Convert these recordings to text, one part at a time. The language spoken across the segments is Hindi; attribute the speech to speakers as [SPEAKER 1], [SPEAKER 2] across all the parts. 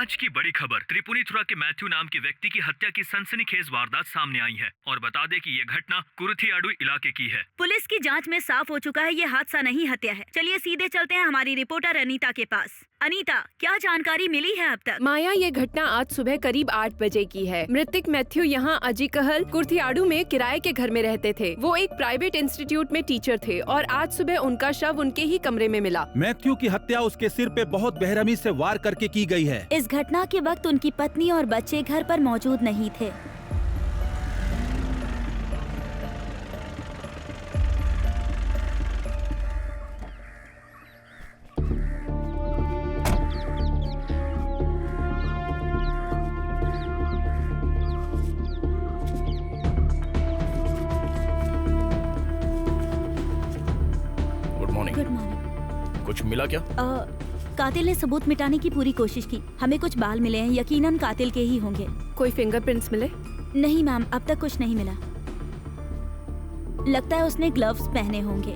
[SPEAKER 1] आज की बड़ी खबर, त्रिपुनिथुरा के मैथ्यू नाम के व्यक्ति की हत्या की सनसनीखेज वारदात सामने आई है। और बता दें कि ये घटना कुरुथियाडु इलाके की है।
[SPEAKER 2] पुलिस की जांच में साफ हो चुका है ये हादसा नहीं हत्या है। चलिए सीधे चलते हैं हमारी रिपोर्टर अनीता के पास। अनीता, क्या जानकारी मिली है अब तक?
[SPEAKER 3] माया, ये घटना आज सुबह करीब 8 बजे की है। मृतक मैथ्यू यहाँ अजीकहल कुर्थियाडू में किराए के घर में रहते थे। वो एक प्राइवेट इंस्टीट्यूट में टीचर थे और आज सुबह उनका शव उनके ही कमरे में मिला।
[SPEAKER 4] मैथ्यू की हत्या उसके सिर पे बहुत बेरहमी से वार करके की गई है।
[SPEAKER 2] इस घटना के वक्त उनकी पत्नी और बच्चे घर पर मौजूद नहीं थे।
[SPEAKER 5] Good morning. कुछ मिला क्या?
[SPEAKER 2] कातिल ने सबूत मिटाने की पूरी कोशिश की। हमें कुछ बाल मिले हैं, यकीनन कातिल के ही होंगे।
[SPEAKER 3] कोई फिंगरप्रिंट्स मिले?
[SPEAKER 2] नहीं मैम, अब तक कुछ नहीं मिला। लगता है उसने ग्लव्स पहने होंगे।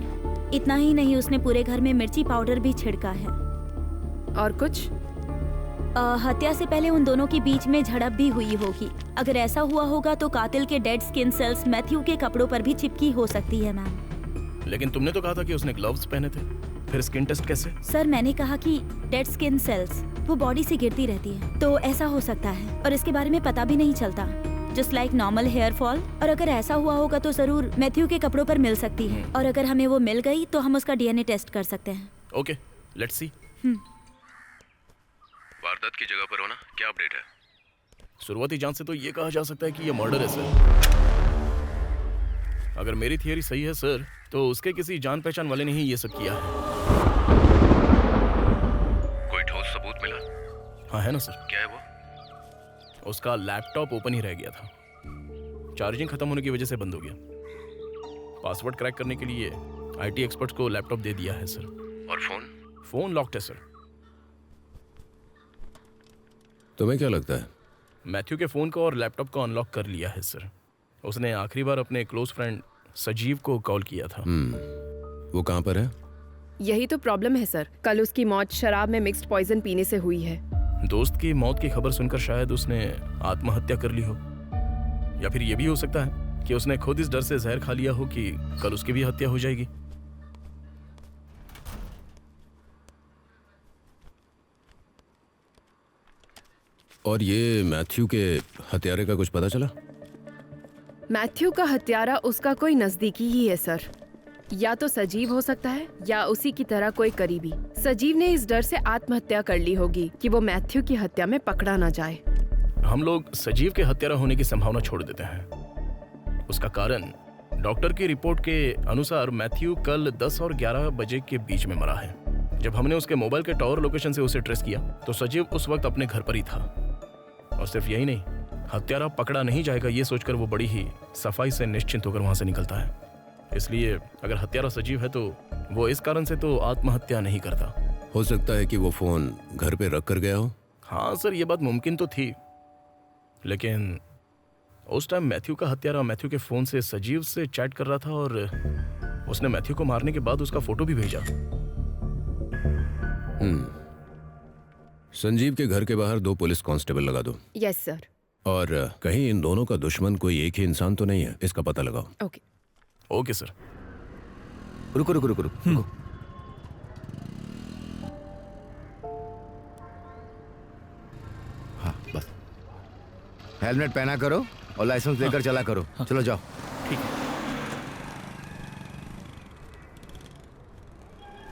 [SPEAKER 2] इतना ही नहीं, उसने पूरे घर में मिर्ची पाउडर भी छिड़का है।
[SPEAKER 3] और कुछ?
[SPEAKER 2] हत्या से पहले उन दोनों के बीच में झड़प भी हुई होगी। अगर ऐसा हुआ होगा तो कातिल के डेड स्किन सेल्स मैथ्यू के कपड़ों पर भी चिपकी हो सकती है मैम।
[SPEAKER 5] लेकिन तुमने तो कहा था कि उसने ग्लव्स पहने थे, फिर स्किन टेस्ट कैसे?
[SPEAKER 2] सर, मैंने कहा कि डेड स्किन सेल्स वो बॉडी से गिरती रहती है, तो ऐसा हो सकता है। और इसके बारे में पता भी नहीं चलता, just like normal hair fall. और अगर ऐसा हुआ होगा तो जरूर मैथ्यू के कपड़ों पर मिल सकती है। और अगर हमें वो मिल गई तो हम उसका डीएनए टेस्ट कर सकते हैं।
[SPEAKER 5] Okay, let's see. वारदात की जगह पर हो ना? क्या अपडेट है? शुरुआती जांच से तो ये कहा जा सकता है कि ये मर्डर है सर। अगर मेरी थियरी सही है सर, तो उसके किसी जान पहचान वाले ने ही ये सब किया है। कोई ठोस सबूत मिला? हाँ है ना सर। क्या है वो? उसका लैपटॉप ओपन ही रह गया था। चार्जिंग खत्म होने की वजह से बंद हो गया। पासवर्ड क्रैक करने के लिए आईटी एक्सपर्ट्स को लैपटॉप दे दिया है सर। और फोन लॉक्ड है सर।
[SPEAKER 6] तुम्हें क्या लगता है?
[SPEAKER 5] मैथ्यू के फोन को और लैपटॉप को अनलॉक कर लिया है सर। उसने आखिरी बार अपने क्लोज फ्रेंड सजीव को कॉल किया था।
[SPEAKER 6] वो कहाँ पर है?
[SPEAKER 3] यही तो प्रॉब्लम है सर। कल उसकी मौत शराब में मिक्स्ड पॉइजन पीने से हुई है।
[SPEAKER 5] दोस्त की मौत की खबर सुनकर शायद उसने आत्महत्या कर ली हो, या फिर ये भी हो सकता है कि उसने खुद इस डर से जहर खा लिया हो कि कल उसकी भी हत्या हो जाएगी।
[SPEAKER 6] और ये मैथ्यू के हत्यारे का कुछ पता चला?
[SPEAKER 3] मैथ्यू का हत्यारा उसका कोई नजदीकी ही है सर। या तो सजीव हो सकता है या उसी की तरह कोई करीबी। सजीव ने इस डर से आत्महत्या कर ली होगी कि वो मैथ्यू की हत्या में पकड़ा ना जाए।
[SPEAKER 5] हम लोग सजीव के हत्यारा होने की संभावना छोड़ देते हैं। उसका कारण डॉक्टर की रिपोर्ट के अनुसार मैथ्यू कल 10 और 11 बजे के बीच में मरा है। जब हमने उसके मोबाइल के टावर लोकेशन से उसे ट्रेस किया तो सजीव उस वक्त अपने घर पर ही था। और सिर्फ यही नहीं, हत्यारा पकड़ा नहीं जाएगा ये सोचकर वो बड़ी ही सफाई से निश्चिंत होकर वहां से निकलता है। इसलिए अगर हत्यारा सजीव है तो वो इस कारण से तो आत्महत्या नहीं करता।
[SPEAKER 6] हो सकता है कि वो फोन घर पे रख कर गया हो।
[SPEAKER 5] हाँ सर, ये बात मुमकिन तो थी, लेकिन उस टाइम मैथ्यू का हत्यारा मैथ्यू के फोन से सजीव से चैट कर रहा था और उसने मैथ्यू को मारने के बाद उसका फोटो भी भेजा।
[SPEAKER 6] संजीव के घर के बाहर 2 पुलिस कांस्टेबल लगा दो।
[SPEAKER 3] Yes sir. और
[SPEAKER 6] कहीं इन दोनों का दुश्मन कोई एक ही इंसान तो नहीं है, इसका पता लगाओ।
[SPEAKER 3] Okay
[SPEAKER 5] okay sir.
[SPEAKER 7] रुको। हाँ बस, हेलमेट पहना करो और लाइसेंस लेकर चला करो। चलो जाओ।
[SPEAKER 5] ठीक है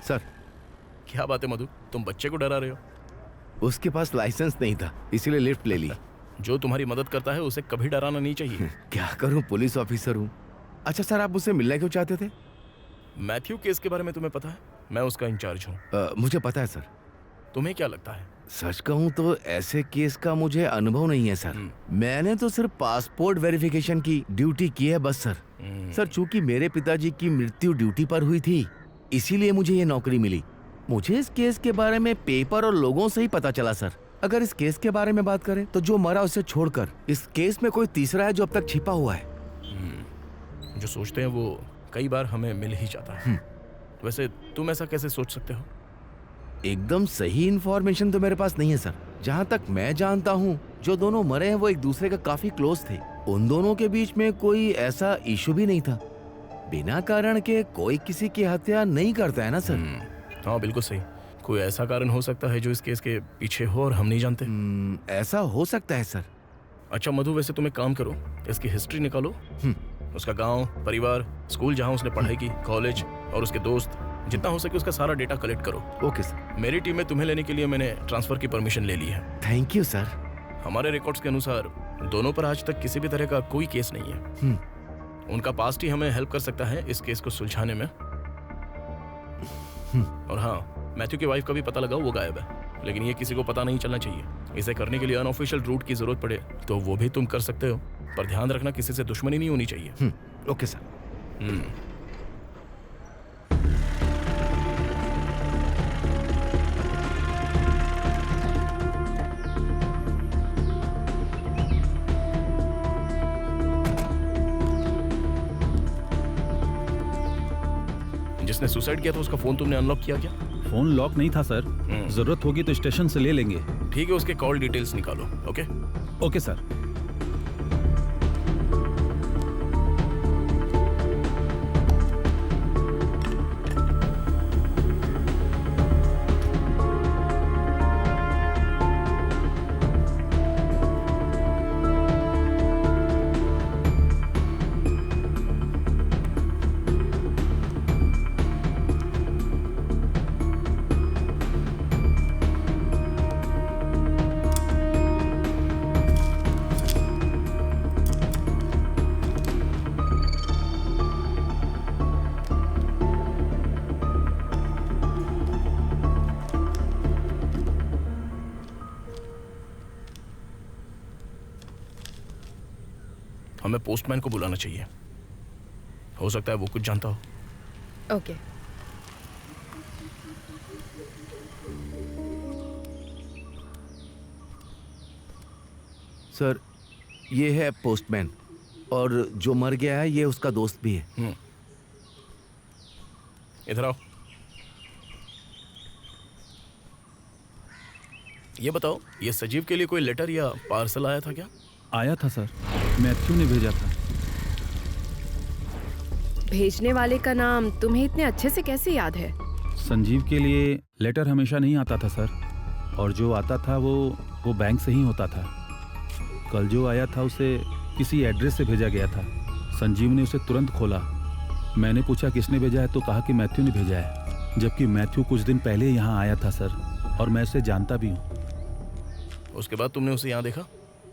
[SPEAKER 7] सर।
[SPEAKER 5] क्या बात है मधु, तुम बच्चे को डरा रहे हो?
[SPEAKER 7] उसके पास लाइसेंस नहीं था, इसीलिए लिफ्ट ले ली।
[SPEAKER 5] जो तुम्हारी मदद करता है उसे कभी डराना नहीं चाहिए।
[SPEAKER 7] क्या करूं, पुलिस ऑफिसर हूं। अच्छा सर, आप मुझसे मिलना क्यों चाहते थे?
[SPEAKER 5] मैथ्यू केस के बारे में तुम्हें पता है? मैं उसका इंचार्ज हूँ।
[SPEAKER 7] मुझे पता है सर।
[SPEAKER 5] तुम्हें क्या लगता है?
[SPEAKER 7] सच कहूं तो ऐसे केस का मुझे अनुभव नहीं है सर। मैंने तो सिर्फ पासपोर्ट वेरिफिकेशन की ड्यूटी की है बस सर। सर, चूंकि मेरे पिताजी की मृत्यु ड्यूटी पर हुई थी, इसीलिए मुझे ये नौकरी मिली। मुझे इस केस के बारे में पेपर और लोगों से ही पता चला सर। अगर इस केस के बारे में बात करें तो जो मरा उसे छोड़कर इस केस में कोई तीसरा है जो अब तक छिपा हुआ है।
[SPEAKER 5] जो सोचते हैं वो कई बार हमें मिल ही जाता है। वैसे तुम ऐसा कैसे सोच सकते हो?
[SPEAKER 7] एकदम सही इंफॉर्मेशन तो मेरे पास नहीं है सर। जहाँ तक मैं जानता हूँ जो दोनों मरे हैं वो एक दूसरे का काफी क्लोज थे। उन दोनों के बीच में कोई ऐसा इशू भी नहीं था। बिना कारण के कोई किसी की हत्या नहीं करता है ना सर।
[SPEAKER 5] हाँ बिल्कुल सही। कोई ऐसा कारण हो सकता है जो इस केस के पीछे हो और हम नहीं जानते।
[SPEAKER 7] ऐसा हो सकता है सर।
[SPEAKER 5] अच्छा मधु, वैसे तुम एक काम करो, इसकी हिस्ट्री निकालो। उसका गांव, परिवार, स्कूल जहां उसने पढ़ाई की, कॉलेज और उसके दोस्त, जितना हो सके उसका सारा डेटा कलेक्ट करो।
[SPEAKER 7] Okay sir.
[SPEAKER 5] मेरी टीम में तुम्हें लेने के लिए मैंने ट्रांसफर की परमिशन ले ली है।
[SPEAKER 7] Thank you sir.
[SPEAKER 5] हमारे रिकॉर्ड्स के अनुसार दोनों पर आज तक किसी भी तरह का कोई केस नहीं है। उनका पास्ट ही हमें हेल्प कर सकता है इस केस को सुलझाने में। और हाँ, मैथ्यू की वाइफ का भी पता लगाओ, वो गायब है, लेकिन ये किसी को पता नहीं चलना चाहिए। इसे करने के लिए अनऑफिशियल रूट की जरूरत पड़े तो वो भी तुम कर सकते हो, पर ध्यान रखना किसी से दुश्मनी नहीं होनी चाहिए।
[SPEAKER 7] Okay sir.
[SPEAKER 5] जिसने सुसाइड किया था उसका फोन तुमने अनलॉक किया क्या?
[SPEAKER 4] फोन लॉक नहीं था सर। जरूरत होगी तो स्टेशन से ले लेंगे।
[SPEAKER 5] ठीक है, उसके कॉल डिटेल्स निकालो। Okay
[SPEAKER 4] okay sir.
[SPEAKER 5] हमें पोस्टमैन को बुलाना चाहिए, हो सकता है वो कुछ जानता हो।
[SPEAKER 3] ओके।
[SPEAKER 7] सर ये है पोस्टमैन, और जो मर गया है ये उसका दोस्त भी है।
[SPEAKER 5] इधर आओ। ये बताओ, ये सजीव के लिए कोई लेटर या पार्सल आया था क्या?
[SPEAKER 4] आया था सर, मैथ्यू ने भेजा था।
[SPEAKER 3] भेजने वाले का नाम तुम्हें इतने अच्छे से कैसे याद है?
[SPEAKER 4] संजीव के लिए लेटर हमेशा नहीं आता था सर, और जो आता था वो बैंक से ही होता था। कल जो आया था उसे किसी एड्रेस से भेजा गया था। संजीव ने उसे तुरंत खोला। मैंने पूछा किसने भेजा है तो कहा कि मैथ्यू ने भेजा है, जबकि मैथ्यू कुछ दिन पहले यहाँ आया था सर, और मैं उसे जानता भी हूँ।
[SPEAKER 5] उसके बाद तुमने उसे यहाँ देखा?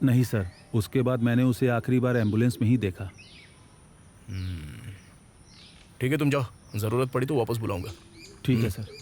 [SPEAKER 4] नहीं सर, उसके बाद मैंने उसे आखिरी बार एम्बुलेंस में ही देखा।
[SPEAKER 5] ठीक है, तुम जाओ, जरूरत पड़ी तो वापस बुलाऊंगा।
[SPEAKER 4] ठीक है सर।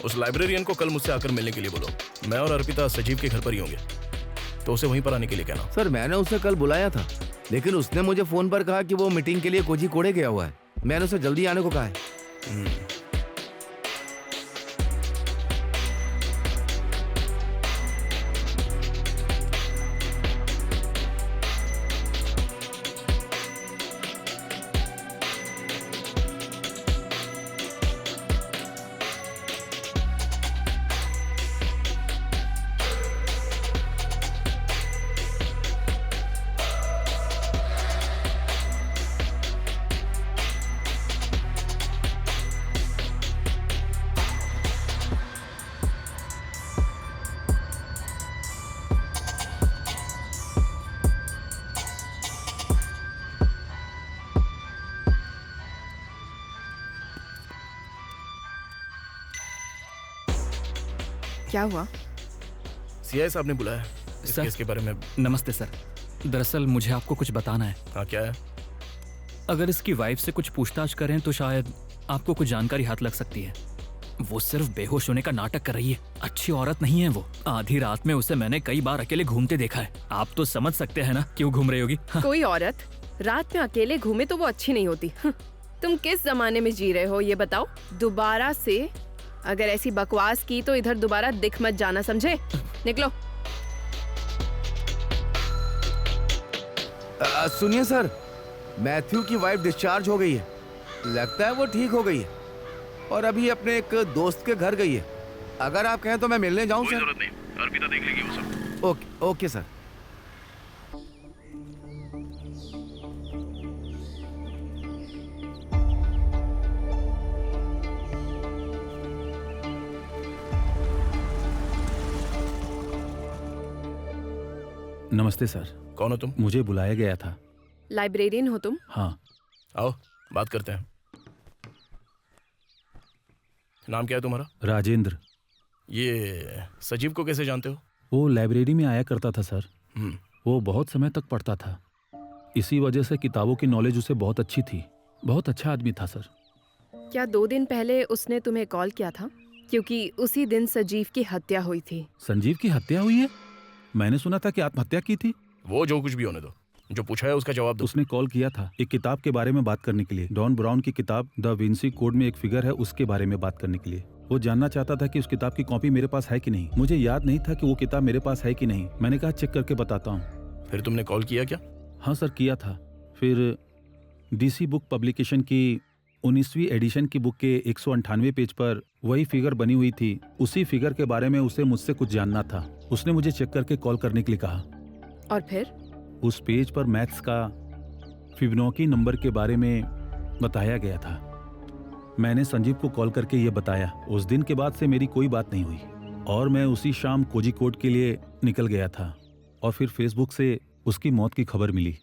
[SPEAKER 5] उस लाइब्रेरियन को कल मुझसे आकर मिलने के लिए बोलो। मैं और अर्पिता सजीव के घर पर ही होंगे, तो उसे वहीं पर आने के लिए कहना।
[SPEAKER 7] सर मैंने उसे कल बुलाया था, लेकिन उसने मुझे फोन पर कहा कि वो मीटिंग के लिए कोझीकोडे गया हुआ है। मैंने उसे जल्दी आने को कहा है।
[SPEAKER 3] क्या हुआ?
[SPEAKER 5] सीआई साहब ने बुलाया इस
[SPEAKER 8] सर।
[SPEAKER 5] केस के बारे में।
[SPEAKER 8] नमस्ते सर, दरअसल मुझे आपको कुछ बताना है।
[SPEAKER 5] हाँ, क्या है?
[SPEAKER 8] अगर इसकी वाइफ से कुछ पूछताछ करें तो शायद आपको कुछ जानकारी हाथ लग सकती है। वो सिर्फ बेहोश होने का नाटक कर रही है, अच्छी औरत नहीं है वो। आधी रात में उसे मैंने कई बार अकेले घूमते देखा है। आप तो समझ सकते हैं ना क्यों घूम रही होगी। हाँ।
[SPEAKER 3] कोई औरत रात में अकेले घूमे तो वो अच्छी नहीं होती। तुम किस जमाने में जी रहे हो ये बताओ। दोबारा से अगर ऐसी बकवास की तो इधर दोबारा दिख मत जाना, समझे? निकलो।
[SPEAKER 7] सुनिए सर, मैथ्यू की वाइफ डिस्चार्ज हो गई है। लगता है वो ठीक हो गई है और अभी अपने एक दोस्त के घर गई है। अगर आप कहें तो मैं मिलने जाऊं सर?
[SPEAKER 5] नहीं, अर्पिता देख लेगी वो सब।
[SPEAKER 7] Okay okay sir.
[SPEAKER 4] नमस्ते सर,
[SPEAKER 5] कौन हो तुम?
[SPEAKER 4] मुझे बुलाया गया था।
[SPEAKER 3] लाइब्रेरियन हो तुम?
[SPEAKER 4] हाँ।
[SPEAKER 5] आओ बात करते हैं। नाम क्या है तुम्हारा?
[SPEAKER 4] राजेंद्र।
[SPEAKER 5] ये सजीव को कैसे जानते हो?
[SPEAKER 4] वो लाइब्रेरी में आया करता था सर।
[SPEAKER 5] हम्म,
[SPEAKER 4] वो बहुत समय तक पढ़ता था, इसी वजह से किताबों की नॉलेज उसे बहुत अच्छी थी। बहुत अच्छा आदमी था सर।
[SPEAKER 3] क्या 2 दिन पहले उसने तुम्हें कॉल किया था? क्योंकि उसी दिन सजीव की हत्या हुई थी।
[SPEAKER 4] संजीव की हत्या हुई है? मैंने सुना था कि आत्महत्या की थी।
[SPEAKER 5] वो जो कुछ भी होने दो, जो पूछा है उसका जवाब दो।
[SPEAKER 4] उसने कॉल किया था एक किताब के बारे में बात करने के लिए। डॉन ब्राउन की किताब द विंसी कोड में एक फिगर है, उसके बारे में बात करने के लिए। वो जानना चाहता था कि उस किताब की कॉपी मेरे पास है कि नहीं। मुझे याद नहीं था कि वो किताब मेरे पास है कि नहीं। मैंने कहा चेक करके बताता हूँ।
[SPEAKER 5] फिर तुमने कॉल किया क्या?
[SPEAKER 4] हाँ सर, किया था। फिर डीसी बुक पब्लिकेशन की 19वीं एडिशन की बुक के 198 पेज पर वही फिगर बनी हुई थी। उसी फिगर के बारे में उसे मुझसे कुछ जानना था। उसने मुझे चेक करके कॉल करने के लिए कहा।
[SPEAKER 3] और फिर?
[SPEAKER 4] उस पेज पर मैथ्स का फिबोनाची नंबर के बारे में बताया गया था। मैंने संजीव को कॉल करके ये बताया। उस दिन के बाद से मेरी कोई बात नहीं हुई और मैं उसी शाम कोझिकोड के लिए निकल गया था और फिर फेसबुक से उसकी मौत की खबर मिली।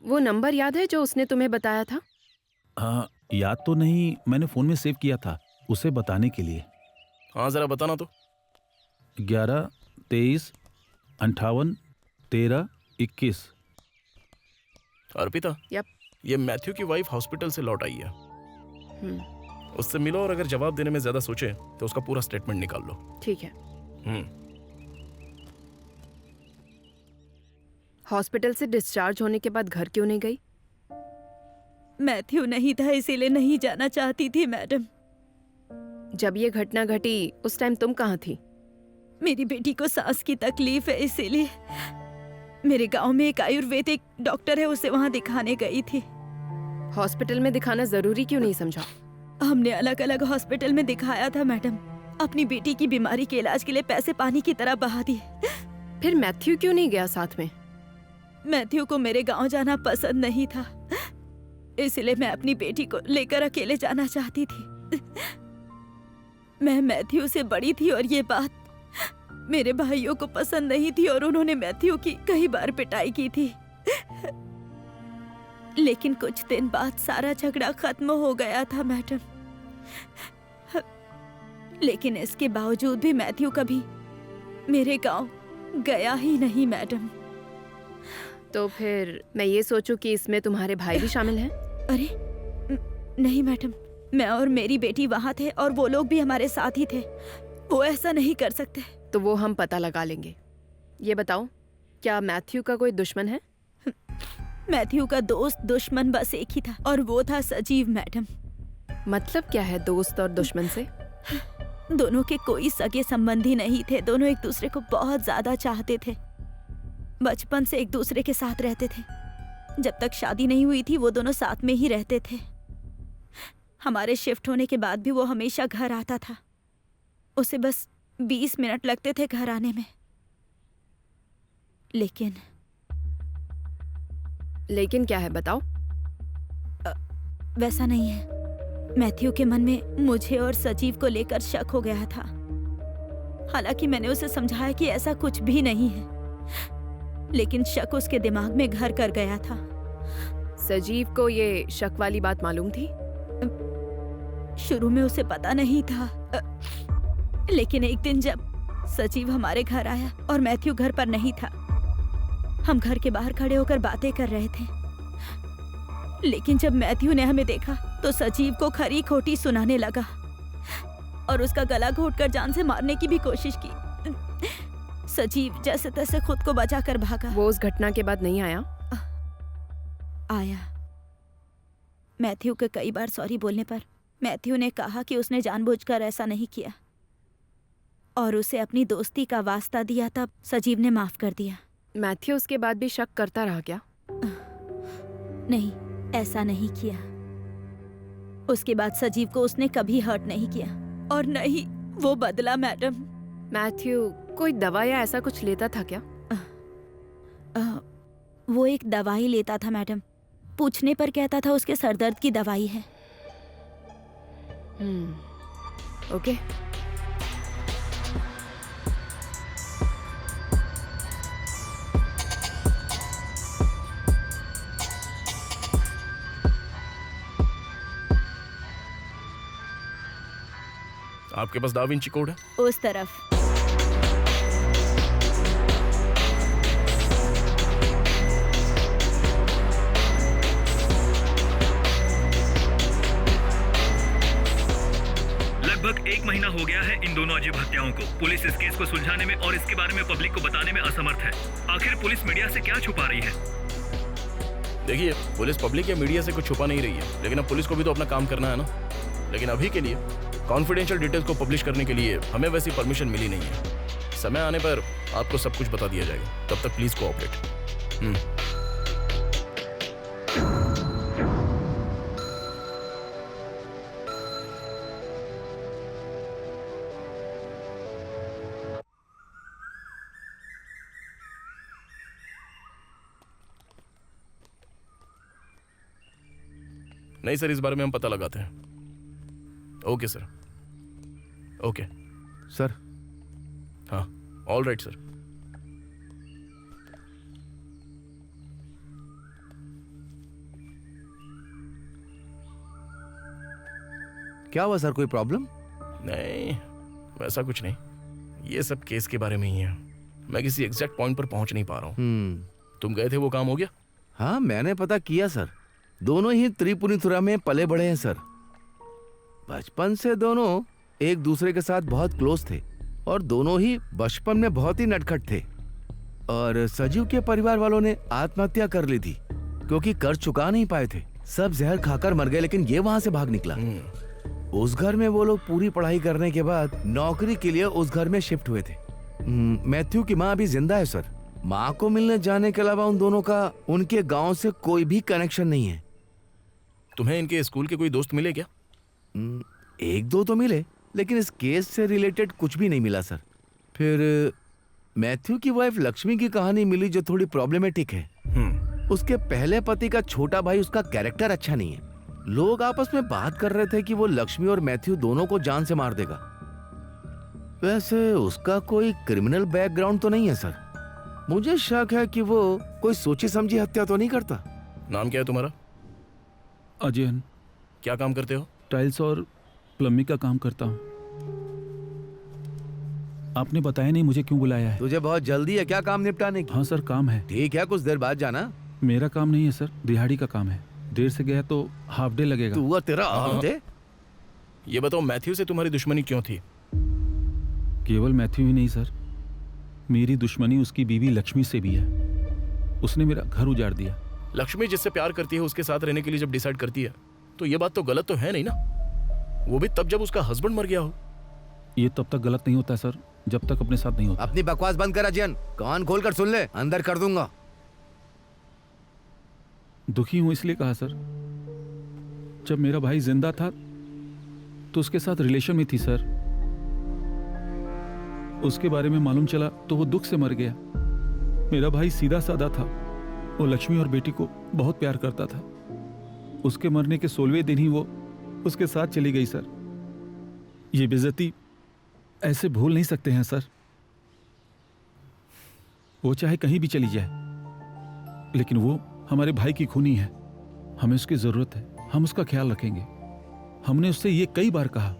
[SPEAKER 3] वो नंबर याद है जो उसने तुम्हें बताया था?
[SPEAKER 4] हाँ, याद तो नहीं, मैंने फ़ोन में सेव किया था उसे बताने के लिए।
[SPEAKER 5] हाँ जरा बताना तो।
[SPEAKER 4] 11 23 58 13 21।
[SPEAKER 5] अर्पिता,
[SPEAKER 3] यप।
[SPEAKER 5] ये मैथ्यू की वाइफ हॉस्पिटल से लौट आई है। उससे मिलो और अगर जवाब देने में ज्यादा सोचे तो उसका पूरा स्टेटमेंट निकाल लो।
[SPEAKER 3] ठीक है।
[SPEAKER 5] हम्म,
[SPEAKER 3] हॉस्पिटल से डिस्चार्ज होने के बाद घर क्यों नहीं गई?
[SPEAKER 2] मैथ्यू नहीं था इसीलिए नहीं जाना चाहती थी मैडम।
[SPEAKER 3] जब ये घटना घटी उस टाइम तुम कहाँ थी?
[SPEAKER 2] मेरी बेटी को सांस की तकलीफ है इसीलिए मेरे गांव में एक आयुर्वेदिक डॉक्टर है, उसे वहां दिखाने गई थी।
[SPEAKER 3] हॉस्पिटल में दिखाना जरूरी क्यों नहीं समझा?
[SPEAKER 2] हमने अलग अलग हॉस्पिटल में दिखाया था मैडम। अपनी बेटी की बीमारी के इलाज के लिए पैसे पानी की तरह बहा दिए।
[SPEAKER 3] फिर मैथ्यू क्यों नहीं गया साथ में?
[SPEAKER 2] मैथ्यू को मेरे गांव जाना पसंद नहीं था, इसलिए मैं अपनी बेटी को लेकर अकेले जाना चाहती थी। मैं मैथ्यू से बड़ी थी और ये बात मेरे भाइयों को पसंद नहीं थी और उन्होंने मैथ्यू की कई बार पिटाई की थी। लेकिन कुछ दिन बाद सारा झगड़ा खत्म हो गया था मैडम। लेकिन इसके बावजूद भी मैथ्यू कभी मेरे गांव गया ही नहीं मैडम।
[SPEAKER 3] तो फिर मैं ये सोचूं कि इसमें तुम्हारे भाई भी शामिल हैं?
[SPEAKER 2] अरे नहीं मैडम, मैं और मेरी बेटी वहां थे और वो लोग भी हमारे साथ ही थे। वो ऐसा नहीं कर सकते।
[SPEAKER 3] तो वो हम पता लगा लेंगे। ये बताओ, क्या मैथ्यू का कोई दुश्मन है?
[SPEAKER 2] मैथ्यू का दोस्त दुश्मन बस एक ही था और वो था सजीव मैडम।
[SPEAKER 3] मतलब क्या है दोस्त और दुश्मन से?
[SPEAKER 2] दोनों के कोई सगे संबंधी नहीं थे। दोनों एक दूसरे को बहुत ज्यादा चाहते थे। बचपन से एक दूसरे के साथ रहते थे। जब तक शादी नहीं हुई थी वो दोनों साथ में ही रहते थे। हमारे शिफ्ट होने के बाद भी वो हमेशा घर आता था। उसे बस 20 मिनट लगते थे घर आने में।
[SPEAKER 3] लेकिन क्या है बताओ?
[SPEAKER 2] वैसा नहीं है। मैथ्यू के मन में मुझे और सजीव को लेकर शक हो गया था। हालांकि मैंने उसे समझाया कि ऐसा कुछ भी नहीं है, लेकिन शक उसके दिमाग में घर कर गया था।
[SPEAKER 3] सजीव को ये शक वाली बात मालूम थी?
[SPEAKER 2] शुरू में उसे पता नहीं था। लेकिन एक दिन जब सजीव हमारे घर आया और मैथ्यू घर पर नहीं था, हम घर के बाहर खड़े होकर बातें कर रहे थे। लेकिन जब मैथ्यू ने हमें देखा तो सजीव को खरी खोटी सुनाने लगा और उसका गला घोंटकर जान से मारने की भी कोशिश की। सजीव जैसे तैसे खुद को बचाकर भागा।
[SPEAKER 3] वो उस घटना के बाद नहीं आया?
[SPEAKER 2] आया। मैथ्यू के कई बार सॉरी बोलने पर मैथ्यू ने कहा कि उसने जानबूझकर ऐसा नहीं किया और उसे अपनी दोस्ती का वास्ता दिया, तब सजीव ने माफ कर दिया।
[SPEAKER 3] मैथ्यू उसके बाद भी शक करता रहा क्या?
[SPEAKER 2] नहीं, ऐसा नहीं किया। उसके बाद सजीव को उसने कभी हर्ट नहीं किया और न ही वो बदला। मैडम,
[SPEAKER 3] मैथ्यू कोई दवा या ऐसा कुछ लेता था क्या?
[SPEAKER 2] वो एक दवाई लेता था मैडम। पूछने पर कहता था उसके सरदर्द की दवाई है।
[SPEAKER 3] ओके।
[SPEAKER 5] आपके पास दा विंची कोड है?
[SPEAKER 2] उस तरफ।
[SPEAKER 1] लगभग 1 महीना हो गया है इन दोनों अजीब हत्याओं को। पुलिस इस केस को सुलझाने में और इसके बारे में पब्लिक को बताने में असमर्थ है। आखिर पुलिस मीडिया से क्या छुपा रही है?
[SPEAKER 5] देखिए, पुलिस पब्लिक या मीडिया से कुछ छुपा नहीं रही है, लेकिन अब पुलिस को भी तो अपना काम करना है ना। लेकिन अभी के लिए कॉन्फिडेंशियल डिटेल्स को पब्लिश करने के लिए हमें वैसी परमिशन मिली नहीं है। समय आने पर आपको सब कुछ बता दिया जाएगा। तब तक प्लीज कोऑपरेट। नहीं सर, इस बारे में हम पता लगाते हैं। Okay sir. Okay
[SPEAKER 7] sir.
[SPEAKER 5] हाँ, ऑल राइट सर।
[SPEAKER 7] क्या हुआ सर, कोई प्रॉब्लम?
[SPEAKER 5] नहीं, वैसा कुछ नहीं। ये सब केस के बारे में ही है। मैं किसी एग्जैक्ट पॉइंट पर पहुंच नहीं पा रहा हूँ। तुम गए थे, वो काम हो गया?
[SPEAKER 7] हाँ, मैंने पता किया सर। दोनों ही त्रिपुनिथुरा में पले बड़े हैं सर। बचपन से दोनों एक दूसरे के साथ बहुत क्लोज थे और दोनों ही बचपन में बहुत ही नटखट थे। और सजीव के परिवार वालों ने आत्महत्या कर ली थी क्योंकि कर्ज चुका नहीं पाए थे। सब जहर खाकर मर गए, लेकिन ये वहां से भाग निकला। उस घर में वो लोग पूरी पढ़ाई करने के बाद नौकरी के लिए उस घर में शिफ्ट हुए थे। मैथ्यू की माँ अभी जिंदा है सर। माँ को मिलने जाने के अलावा उन दोनों का उनके गांव से कोई भी कनेक्शन नहीं है।
[SPEAKER 5] तुम्हें इनके स्कूल के कोई दोस्त मिले क्या?
[SPEAKER 7] एक दो तो मिले, लेकिन इस केस से रिलेटेड कुछ भी नहीं मिला सर। फिर मैथ्यू की वाइफ लक्ष्मी की कहानी मिली जो थोड़ी प्रॉब्लमेटिक है। उसके पहले पति का छोटा भाई, उसका कैरेक्टर अच्छा नहीं है। लोग आपस में बात कर रहे थे कि वो लक्ष्मी और मैथ्यू दोनों को जान से मार देगा। वैसे उसका कोई क्रिमिनल बैकग्राउंड तो नहीं है सर। मुझे शक है कि वो कोई सोची समझी हत्या तो नहीं करता।
[SPEAKER 5] नाम क्या है तुम्हारा?
[SPEAKER 4] अजयन।
[SPEAKER 5] क्या काम करते हो?
[SPEAKER 4] टाइल्स और प्लम्बिंग का काम करता हूँ। आपने बताया नहीं मुझे क्यों बुलाया है?
[SPEAKER 7] तुझे बहुत जल्दी है क्या काम निपटाने की?
[SPEAKER 4] हाँ सर, काम है।
[SPEAKER 7] ठीक है, कुछ देर बाद जाना।
[SPEAKER 4] मेरा काम नहीं है सर, दिहाड़ी का काम है। देर से गया तो हाफ डे लगेगा।
[SPEAKER 7] तू तेरा हाफ डे?
[SPEAKER 5] ये बताओ, मैथ्यू से तुम्हारी दुश्मनी क्यों थी?
[SPEAKER 4] केवल मैथ्यू ही नहीं सर, मेरी दुश्मनी उसकी बीवी लक्ष्मी से भी है। उसने मेरा घर उजाड़ दिया।
[SPEAKER 5] लक्ष्मी जिससे प्यार करती है उसके साथ रहने के लिए जब डिसाइड करती है तो ये बात तो गलत तो है नहीं ना? वो भी तब जब उसका हस्बैंड मर गया हो।
[SPEAKER 4] ये तब तक गलत नहीं होता सर जब तक अपने साथ नहीं होता।
[SPEAKER 7] अपनी बकवास बंद कर अजयन, कान खोल कर सुन ले, अंदर कर दूंगा।
[SPEAKER 4] दुखी हूं इसलिए कहा सर, जब मेरा भाई जिंदा था तो उसके साथ रिलेशन में थी सर। उसके बारे में मालूम चला तो वो दुख से मर गया। मेरा भाई सीधा साधा था, वो लक्ष्मी और बेटी को बहुत प्यार करता था। उसके मरने के 16वें दिन ही वो उसके साथ चली गई सर। ये बेइज्जती ऐसे भूल नहीं सकते हैं सर। वो चाहे कहीं भी चली जाए, लेकिन वो हमारे भाई की खूनी है। हमें उसकी जरूरत है, हम उसका ख्याल रखेंगे। हमने उससे ये कई बार कहा,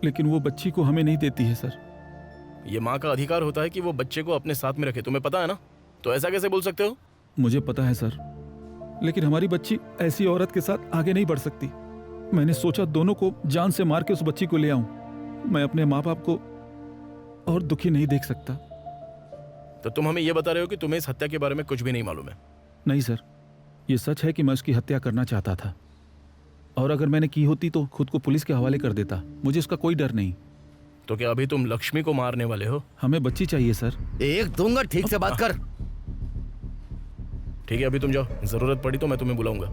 [SPEAKER 4] लेकिन वो बच्ची को हमें नहीं देती है सर।
[SPEAKER 5] ये माँ का अधिकार होता है कि वो बच्चे को अपने साथ में रखे, तुम्हें पता है ना? तो ऐसा कैसे बोल सकते हो?
[SPEAKER 4] मुझे पता है सर, लेकिन हमारी बच्ची ऐसी औरत के साथ आगे नहीं बढ़ सकती। मैंने सोचा दोनों को जान से मार के उस बच्ची को ले आऊं। मैं अपने माँ बाप को और दुखी नहीं देख सकता।
[SPEAKER 5] तो तुम हमें ये बता रहे हो कि तुम्हें इस हत्या के बारे में कुछ भी नहीं मालूम है?
[SPEAKER 4] नहीं सर, ये सच है कि मैं उसकी हत्या करना चाहता था, और अगर मैंने की होती तो खुद को पुलिस के हवाले कर देता। मुझे उसका कोई डर नहीं।
[SPEAKER 5] तो क्या अभी तुम लक्ष्मी को मारने वाले हो?
[SPEAKER 4] हमें बच्ची चाहिए सर।
[SPEAKER 7] एक दूंगा, ठीक से बात कर।
[SPEAKER 5] ठीक है, अभी तुम जाओ, जरूरत पड़ी तो मैं तुम्हें बुलाऊंगा।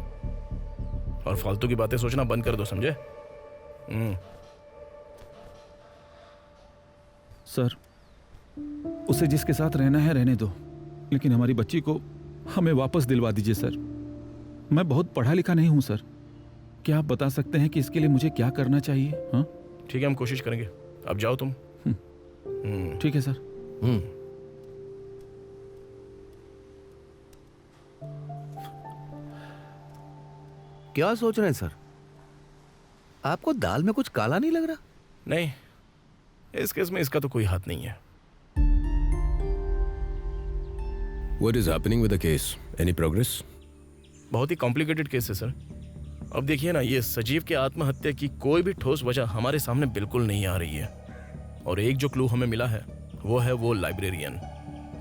[SPEAKER 5] और फालतू की बातें सोचना बंद कर दो, समझे?
[SPEAKER 4] सर, उसे जिसके साथ रहना है रहने दो, लेकिन हमारी बच्ची को हमें वापस दिलवा दीजिए सर। मैं बहुत पढ़ा लिखा नहीं हूं सर। क्या आप बता सकते हैं कि इसके लिए मुझे क्या करना चाहिए? हाँ
[SPEAKER 5] ठीक है, हम कोशिश करेंगे। अब जाओ तुम।
[SPEAKER 4] ठीक है सर।
[SPEAKER 7] क्या सोच रहे हैं सर? आपको दाल में कुछ काला नहीं लग रहा?
[SPEAKER 5] नहीं, इस केस में इसका तो कोई हाथ नहीं है।
[SPEAKER 6] What is happening with the case? Any progress?
[SPEAKER 5] बहुत ही कॉम्प्लिकेटेड केस है सर। अब देखिए ना, ये सजीव के आत्महत्या की कोई भी ठोस वजह हमारे सामने बिल्कुल नहीं आ रही है। और एक जो क्लू हमें मिला है वो लाइब्रेरियन।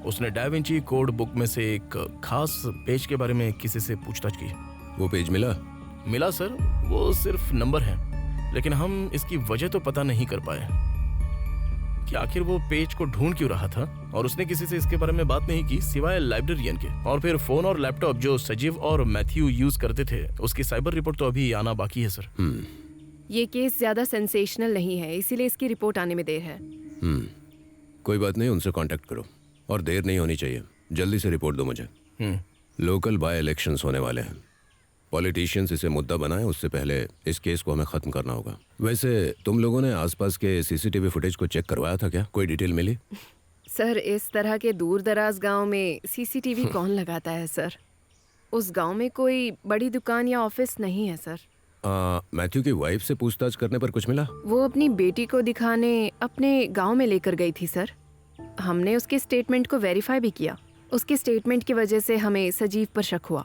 [SPEAKER 5] उसने डा विंची कोड बुक में से एक खास पेज के बारे में किसी से पूछताछ की।
[SPEAKER 6] वो पेज मिला
[SPEAKER 5] सर, वो सिर्फ नंबर है, लेकिन हम इसकी वजह तो पता नहीं कर पाए कि आखिर वो पेज को ढूंढ क्यों रहा था। और उसने किसी से इसके बारे में बात नहीं की सिवाय लाइब्रेरियन के। और फिर फोन और लैपटॉप जो सजीव और मैथ्यू यूज करते थे, उसकी साइबर रिपोर्ट तो अभी आना बाकी है सर।
[SPEAKER 3] ये केस ज्यादा सेंसेशनल नहीं है, इसीलिए इसकी रिपोर्ट आने में देर है।
[SPEAKER 6] कोई बात नहीं, उनसे कांटेक्ट करो और देर नहीं होनी चाहिए। जल्दी से रिपोर्ट दो मुझे। लोकल बाय इलेक्शंस होने वाले हैं। पॉलिटिशियंस इसे मुद्दा बनाएं, उससे पहले इस केस को हमें खत्म करना होगा। वैसे तुम लोगों ने आसपास के सीसीटीवी फुटेज को चेक करवाया था क्या? कोई डिटेल मिली?
[SPEAKER 3] सर, इस तरह के दूर दराज गांव में सीसीटीवी कौन लगाता है सर? उस गांव में कोई बड़ी दुकान या ऑफिस नहीं है सर।
[SPEAKER 6] मैथ्यू की वाइफ से पूछताछ करने पर कुछ मिला?
[SPEAKER 3] वो अपनी बेटी को दिखाने अपने गांव में लेकर गई थी सर। हमने उसके स्टेटमेंट को वेरीफाई भी किया। उसके स्टेटमेंट की वजह से हमें सजीव पर शक हुआ।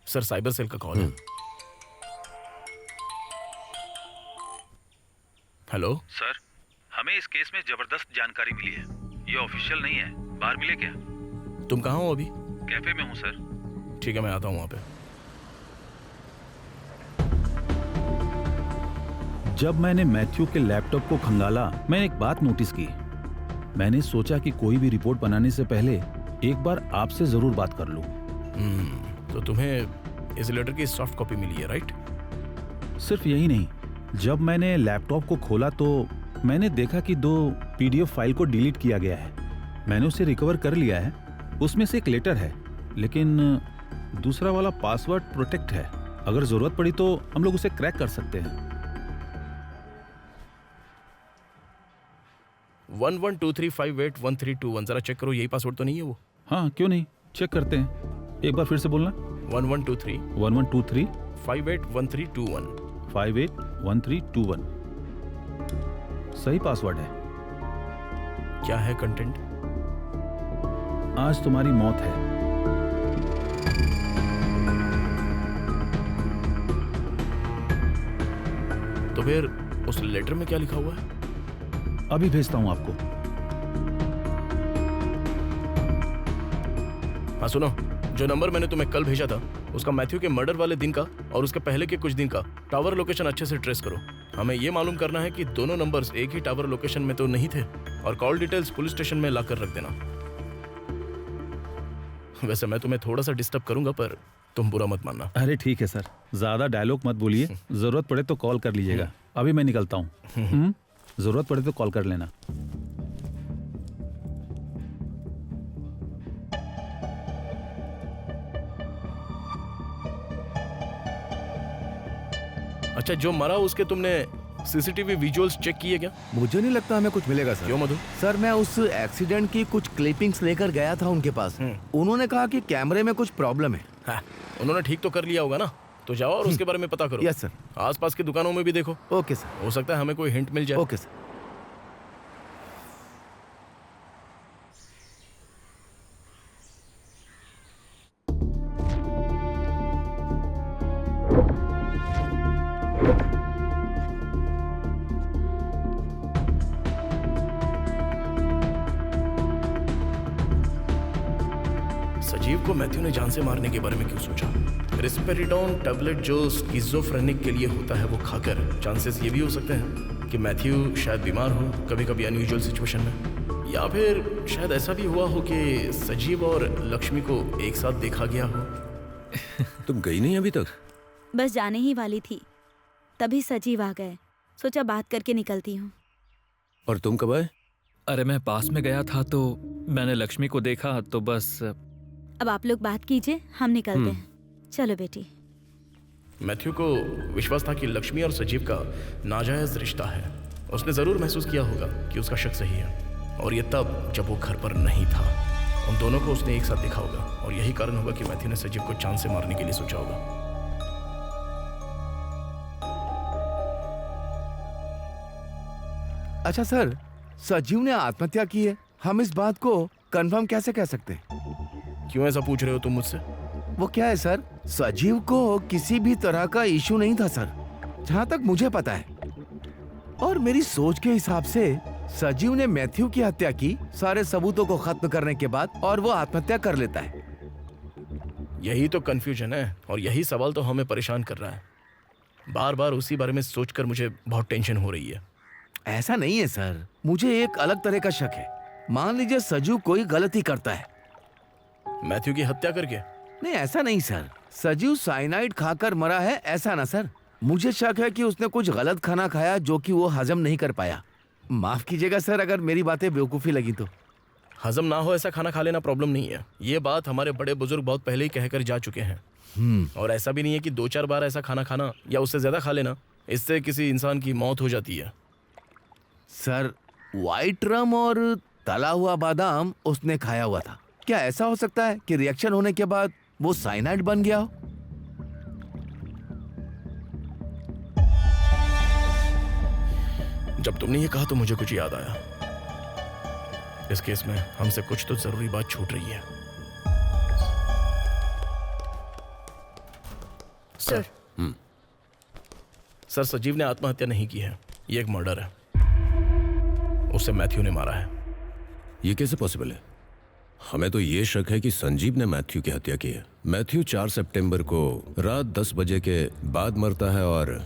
[SPEAKER 5] सर, साइबर सेल का कॉल है। हेलो
[SPEAKER 4] सर, हमें इस केस में जबरदस्त जानकारी मिली है। ये ऑफिशियल नहीं है, बाहर मिले क्या?
[SPEAKER 5] तुम कहाँ हो अभी?
[SPEAKER 4] कैफे में हूँ सर।
[SPEAKER 5] ठीक है, मैं आता हूँ वहाँ पे।
[SPEAKER 4] जब मैंने मैथ्यू के लैपटॉप को खंगाला, मैंने एक बात नोटिस की। मैंने सोचा कि कोई भी रिपोर्ट बनाने से पहले एक बार आपसे जरूर बात कर लूं।
[SPEAKER 5] तो तुम्हें इस लेटर की सॉफ्ट कॉपी मिली है, राइट?
[SPEAKER 4] सिर्फ यही नहीं, जब मैंने लैपटॉप को खोला तो मैंने देखा कि 2 पीडीएफ फाइल को डिलीट किया गया है। मैंने उसे रिकवर कर लिया है। उसमें से एक लेटर है, लेकिन दूसरा वाला पासवर्ड प्रोटेक्ट है। अगर जरूरत पड़ी तो हम लोग उसे क्रैक कर सकते हैं।
[SPEAKER 5] 1123581321, जरा चेक करो, यही पासवर्ड तो नहीं है वो?
[SPEAKER 4] हाँ, क्यों नहीं, चेक करते हैं। एक बार फिर से बोलना।
[SPEAKER 5] 1123
[SPEAKER 4] 1123
[SPEAKER 5] 581321।
[SPEAKER 4] 581321 सही पासवर्ड है।
[SPEAKER 5] क्या है कंटेंट?
[SPEAKER 4] आज तुम्हारी मौत है।
[SPEAKER 5] तो फिर उस लेटर में क्या लिखा हुआ है?
[SPEAKER 4] अभी भेजता हूं आपको।
[SPEAKER 5] हाँ सुनो, जो नंबर मैंने तुम्हें कल भेजा था, उसका मैथ्यू के मर्डर वाले दिन का और उसके पहले के कुछ दिन का टावर लोकेशन अच्छे से ट्रेस करो। हमें ये मालूम करना है कि दोनों नंबर्स एक ही टावर लोकेशन में तो नहीं थे। और कॉल डिटेल्स पुलिस स्टेशन में लाकर रख देना। वैसे मैं तुम्हें थोड़ा सा डिस्टर्ब करूंगा, पर तुम बुरा मत मानना।
[SPEAKER 4] अरे ठीक है सर, ज्यादा डायलॉग मत बोलिए। जरूरत पड़े तो कॉल कर लीजिएगा। अभी मैं निकलता हूँ। जरूरत पड़े तो कॉल कर लेना।
[SPEAKER 5] अच्छा, जो मरा उसके तुमने सीसीटीवी विजुअल्स चेक किए क्या?
[SPEAKER 7] मुझे नहीं लगता हमें कुछ मिलेगा सर।
[SPEAKER 5] क्यों मधु?
[SPEAKER 7] सर, मैं उस एक्सीडेंट की कुछ क्लिपिंग्स लेकर गया था उनके पास। उन्होंने कहा कि कैमरे में कुछ प्रॉब्लम है।
[SPEAKER 5] हाँ, उन्होंने ठीक तो कर लिया होगा ना। तो जाओ और उसके बारे में पता करो।
[SPEAKER 7] Yes sir.
[SPEAKER 5] आसपास की दुकानों में भी देखो,
[SPEAKER 7] ओके सर।
[SPEAKER 5] हो सकता है हमें कोई हिंट मिल जाए।
[SPEAKER 7] Okay sir.
[SPEAKER 5] सजीव को मैथ्यू ने जान से मारने के बारे में क्यों सोचा? रिस्पेरिडोन टैबलेट जो स्किज़ोफ्रेनिक के लिए होता है वो खाकर चांसेस ये भी हो सकते हैं कि मैथ्यू शायद बीमार हो कभी कभी अनयूजुअल सिचुएशन में, या फिर शायद ऐसा भी हुआ हो कि सजीव और लक्ष्मी को एक साथ देखा गया हो।
[SPEAKER 6] तुम गई नहीं अभी तक?
[SPEAKER 2] बस जाने ही वाली थी, तभी सजीव आ गए। सोचा बात करके निकलती हूँ।
[SPEAKER 6] और तुम कब आए?
[SPEAKER 8] अरे मैं पास में गया था तो मैंने लक्ष्मी को देखा तो बस।
[SPEAKER 2] अब आप लोग बात कीजिए, हम निकलते हैं। चलो बेटी।
[SPEAKER 5] मैथ्यू को विश्वास था कि लक्ष्मी और सजीव का नाजायज रिश्ता है। उसने जरूर महसूस किया होगा कि उसका शक सही है, और ये तब जब वो घर पर नहीं था। उन दोनों को उसने एक साथ देखा होगा, और यही कारण होगा कि मैथ्यू ने सजीव को चांद से मारने के लिए सोचा होगा।
[SPEAKER 7] अच्छा सर, सजीव ने आत्महत्या की है, हम इस बात को कंफर्म कैसे कह सकते हैं?
[SPEAKER 5] क्यों ऐसा पूछ रहे हो तुम मुझसे?
[SPEAKER 7] वो क्या है सर, सजीव को किसी भी तरह का इशू नहीं था सर, जहाँ तक मुझे पता है। और मेरी सोच के हिसाब से सजीव ने मैथ्यू की हत्या की सारे सबूतों को खत्म करने के बाद, और वो आत्महत्या कर लेता है।
[SPEAKER 5] यही तो कंफ्यूजन है, और यही सवाल तो हमें परेशान कर रहा है। बार बार उसी बारे में सोचकर मुझे बहुत टेंशन हो रही है।
[SPEAKER 7] ऐसा नहीं है सर, मुझे एक अलग तरह का शक है। मान लीजिए सजीव कोई गलती करता है।
[SPEAKER 5] मैथ्यू की हत्या करके?
[SPEAKER 7] नहीं, ऐसा नहीं सर, सजीव साइनाइड खाकर मरा है ऐसा ना सर। मुझे शक है कि उसने कुछ गलत खाना खाया जो कि वो हजम नहीं कर पाया। माफ कीजिएगा सर अगर मेरी बातें बेवकूफ़ी लगी तो।
[SPEAKER 5] हजम ना हो ऐसा खाना खा लेना प्रॉब्लम नहीं है। ये बात हमारे बड़े बुजुर्ग बहुत पहले ही कहकर जा चुके हैं। और ऐसा भी नहीं है कि 2-4 बार ऐसा खाना खाना या उससे ज्यादा खा लेना इससे किसी इंसान की मौत हो जाती है।
[SPEAKER 7] सर, व्हाइट रम और तला हुआ बादाम उसने खाया हुआ था। क्या ऐसा हो सकता है कि रिएक्शन होने के बाद वो साइनाइड बन गया हो?
[SPEAKER 5] जब तुमने ये कहा तो मुझे कुछ याद आया। इस केस में हमसे कुछ तो जरूरी बात छूट रही है।
[SPEAKER 3] सर।
[SPEAKER 5] सर, सजीव ने आत्महत्या नहीं की है, ये एक मर्डर है। उसे मैथ्यू ने मारा है।
[SPEAKER 6] ये कैसे पॉसिबल है? हमें तो ये शक है कि संजीव ने मैथ्यू की हत्या की है। मैथ्यू 4 सितंबर को रात 10 बजे के बाद मरता है, और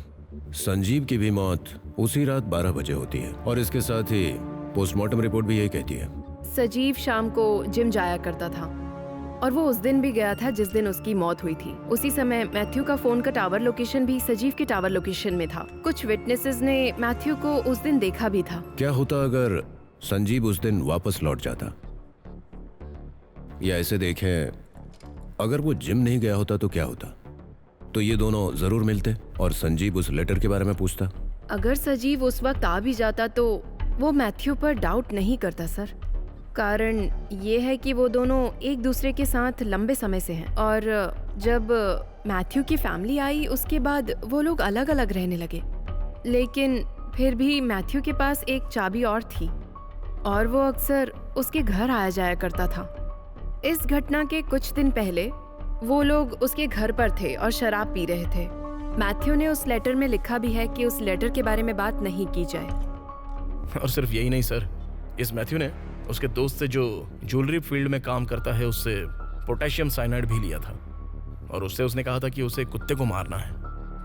[SPEAKER 6] संजीव की भी मौत उसी रात 12 बजे होती है। और इसके साथ ही पोस्टमार्टम रिपोर्ट भी यही कहती है।
[SPEAKER 3] सजीव शाम को जिम जाया करता था, और वो उस दिन भी गया था जिस दिन उसकी मौत हुई थी। उसी समय मैथ्यू का फोन का टावर लोकेशन भी सजीव के टावर लोकेशन में था। कुछ विटनेसेस ने मैथ्यू को उस दिन देखा भी था।
[SPEAKER 6] क्या होता अगर संजीव उस दिन वापस लौट जाता? या ऐसे देखें, अगर वो जिम नहीं गया होता तो क्या होता? तो ये दोनों जरूर मिलते और संजीव उस लेटर के बारे में पूछता।
[SPEAKER 3] अगर सजीव उस वक्त आ भी जाता तो वो मैथ्यू पर डाउट नहीं करता सर। कारण ये है कि वो दोनों एक दूसरे के साथ लंबे समय से हैं, और जब मैथ्यू की फैमिली आई उसके बाद वो लोग अलग अलग रहने लगे। लेकिन फिर भी मैथ्यू के पास एक चाबी और थी, और वो अक्सर उसके घर आया जाया करता था। इस घटना के कुछ दिन पहले वो लोग उसके घर पर थे और शराब पी रहे थे। मैथ्यू ने उस लेटर में लिखा भी है कि उस लेटर के बारे में बात नहीं की जाए।
[SPEAKER 5] और सिर्फ यही नहीं सर, इस मैथ्यू ने उसके दोस्त से जो ज्वेलरी फील्ड में काम करता है उससे पोटेशियम साइनाइड भी लिया था, और उससे उसने कहा था कि उसे कुत्ते को मारना है।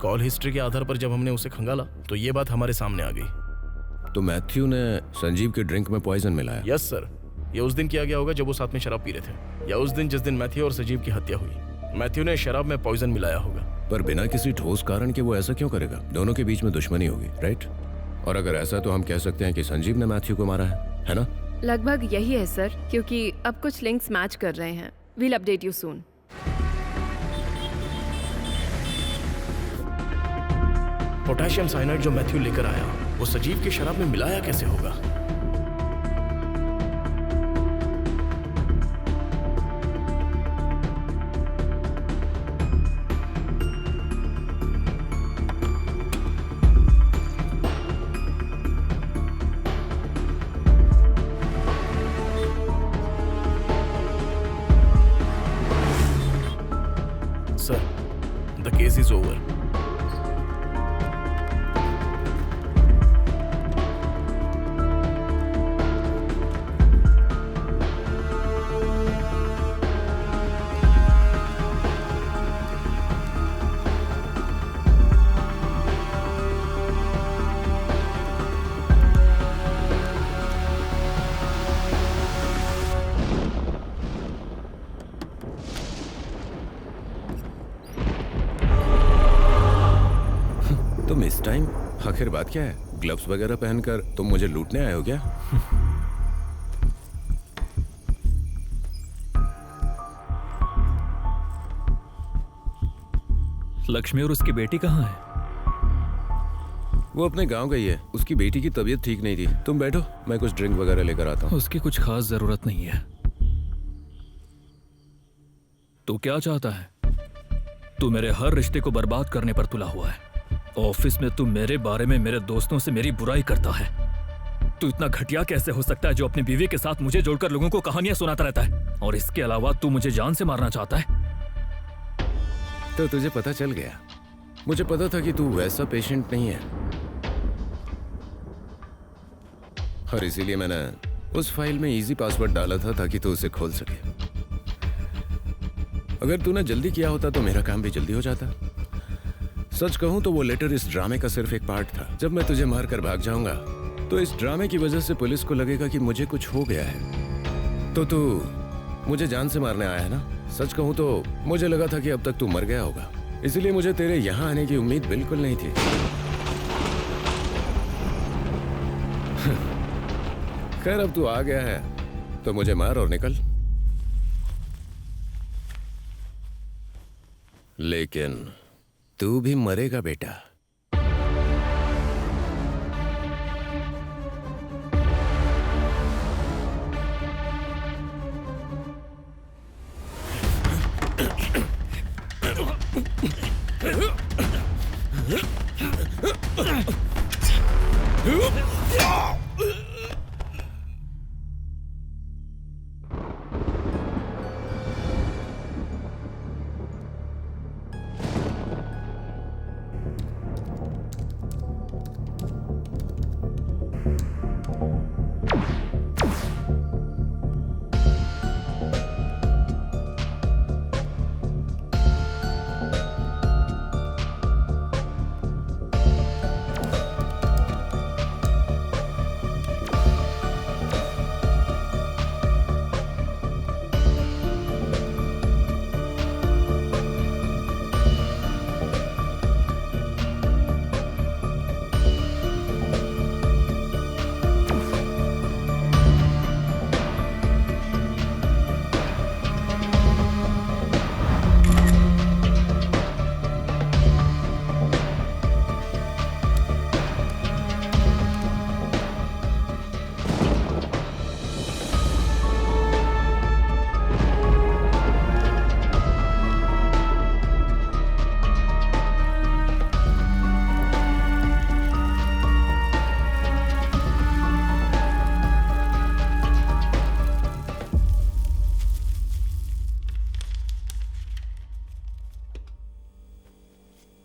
[SPEAKER 5] कॉल हिस्ट्री के आधार पर जब हमने उसे खंगाला तो ये बात हमारे सामने आ गई।
[SPEAKER 6] तो मैथ्यू ने संजीव के ड्रिंक में पॉइजन मिलाया?
[SPEAKER 5] यस सर, ये उस दिन किया गया होगा जब वो साथ में शराब पी रहे थे, या उस दिन जिस दिन मैथ्यू और सजीव की हत्या हुई। मैथ्यू ने शराब में पॉइजन मिलाया होगा।
[SPEAKER 6] पर बिना किसी ठोस कारण के वो ऐसा क्यों करेगा? दोनों के बीच में दुश्मनी होगी, राइट? और अगर ऐसा तो हम कह सकते हैं कि संजीव ने मैथ्यू को मारा है ना?
[SPEAKER 3] लगभग यही है सर, क्योंकि अब कुछ लिंक्स मैच कर रहे हैं। We'll update you soon.
[SPEAKER 5] Potassium cyanide जो मैथ्यू लेकर आया वो सजीव की शराब में मिलाया कैसे होगा? Case is over.
[SPEAKER 6] तुम इस टाइम आखिर बात क्या है? ग्लव्स वगैरह पहनकर तुम मुझे लूटने आए हो क्या?
[SPEAKER 8] लक्ष्मी और उसकी बेटी कहाँ है?
[SPEAKER 6] वो अपने गांव गई है। उसकी बेटी की तबीयत ठीक नहीं थी। तुम बैठो, मैं कुछ ड्रिंक वगैरह लेकर आता हूँ।
[SPEAKER 8] उसकी कुछ खास जरूरत नहीं है। तू क्या चाहता है? तू मेरे हर रिश्ते को बर्बाद करने पर तुला हुआ है। ऑफिस में तू मेरे बारे में मेरे दोस्तों से मेरी बुराई करता है। तू इतना घटिया कैसे हो सकता है जो अपनी बीवी के साथ मुझे जोड़कर लोगों को कहानियां सुनाता रहता है? और इसके अलावा तू मुझे जान से मारना चाहता है।
[SPEAKER 6] तो तुझे पता चल गया। मुझे पता था कि तू वैसा पेशेंट नहीं है, और इसीलिए मैंने उस फाइल में इजी पासवर्ड डाला था ताकि तू उसे खोल सके। अगर तूने जल्दी किया होता तो मेरा काम भी जल्दी हो जाता। सच कहूं तो वो लेटर इस ड्रामे का सिर्फ एक पार्ट था। जब मैं तुझे मार कर भाग जाऊंगा तो इस ड्रामे की वजह से पुलिस को लगेगा कि मुझे कुछ हो गया है। तो तू मुझे जान से मारने आया है ना? सच कहूं तो मुझे लगा था कि अब तक तू मर गया होगा, इसलिए मुझे तेरे यहां आने की उम्मीद बिल्कुल नहीं थी। खैर, अब तू आ गया है तो मुझे मार और निकल। लेकिन तू भी मरेगा बेटा।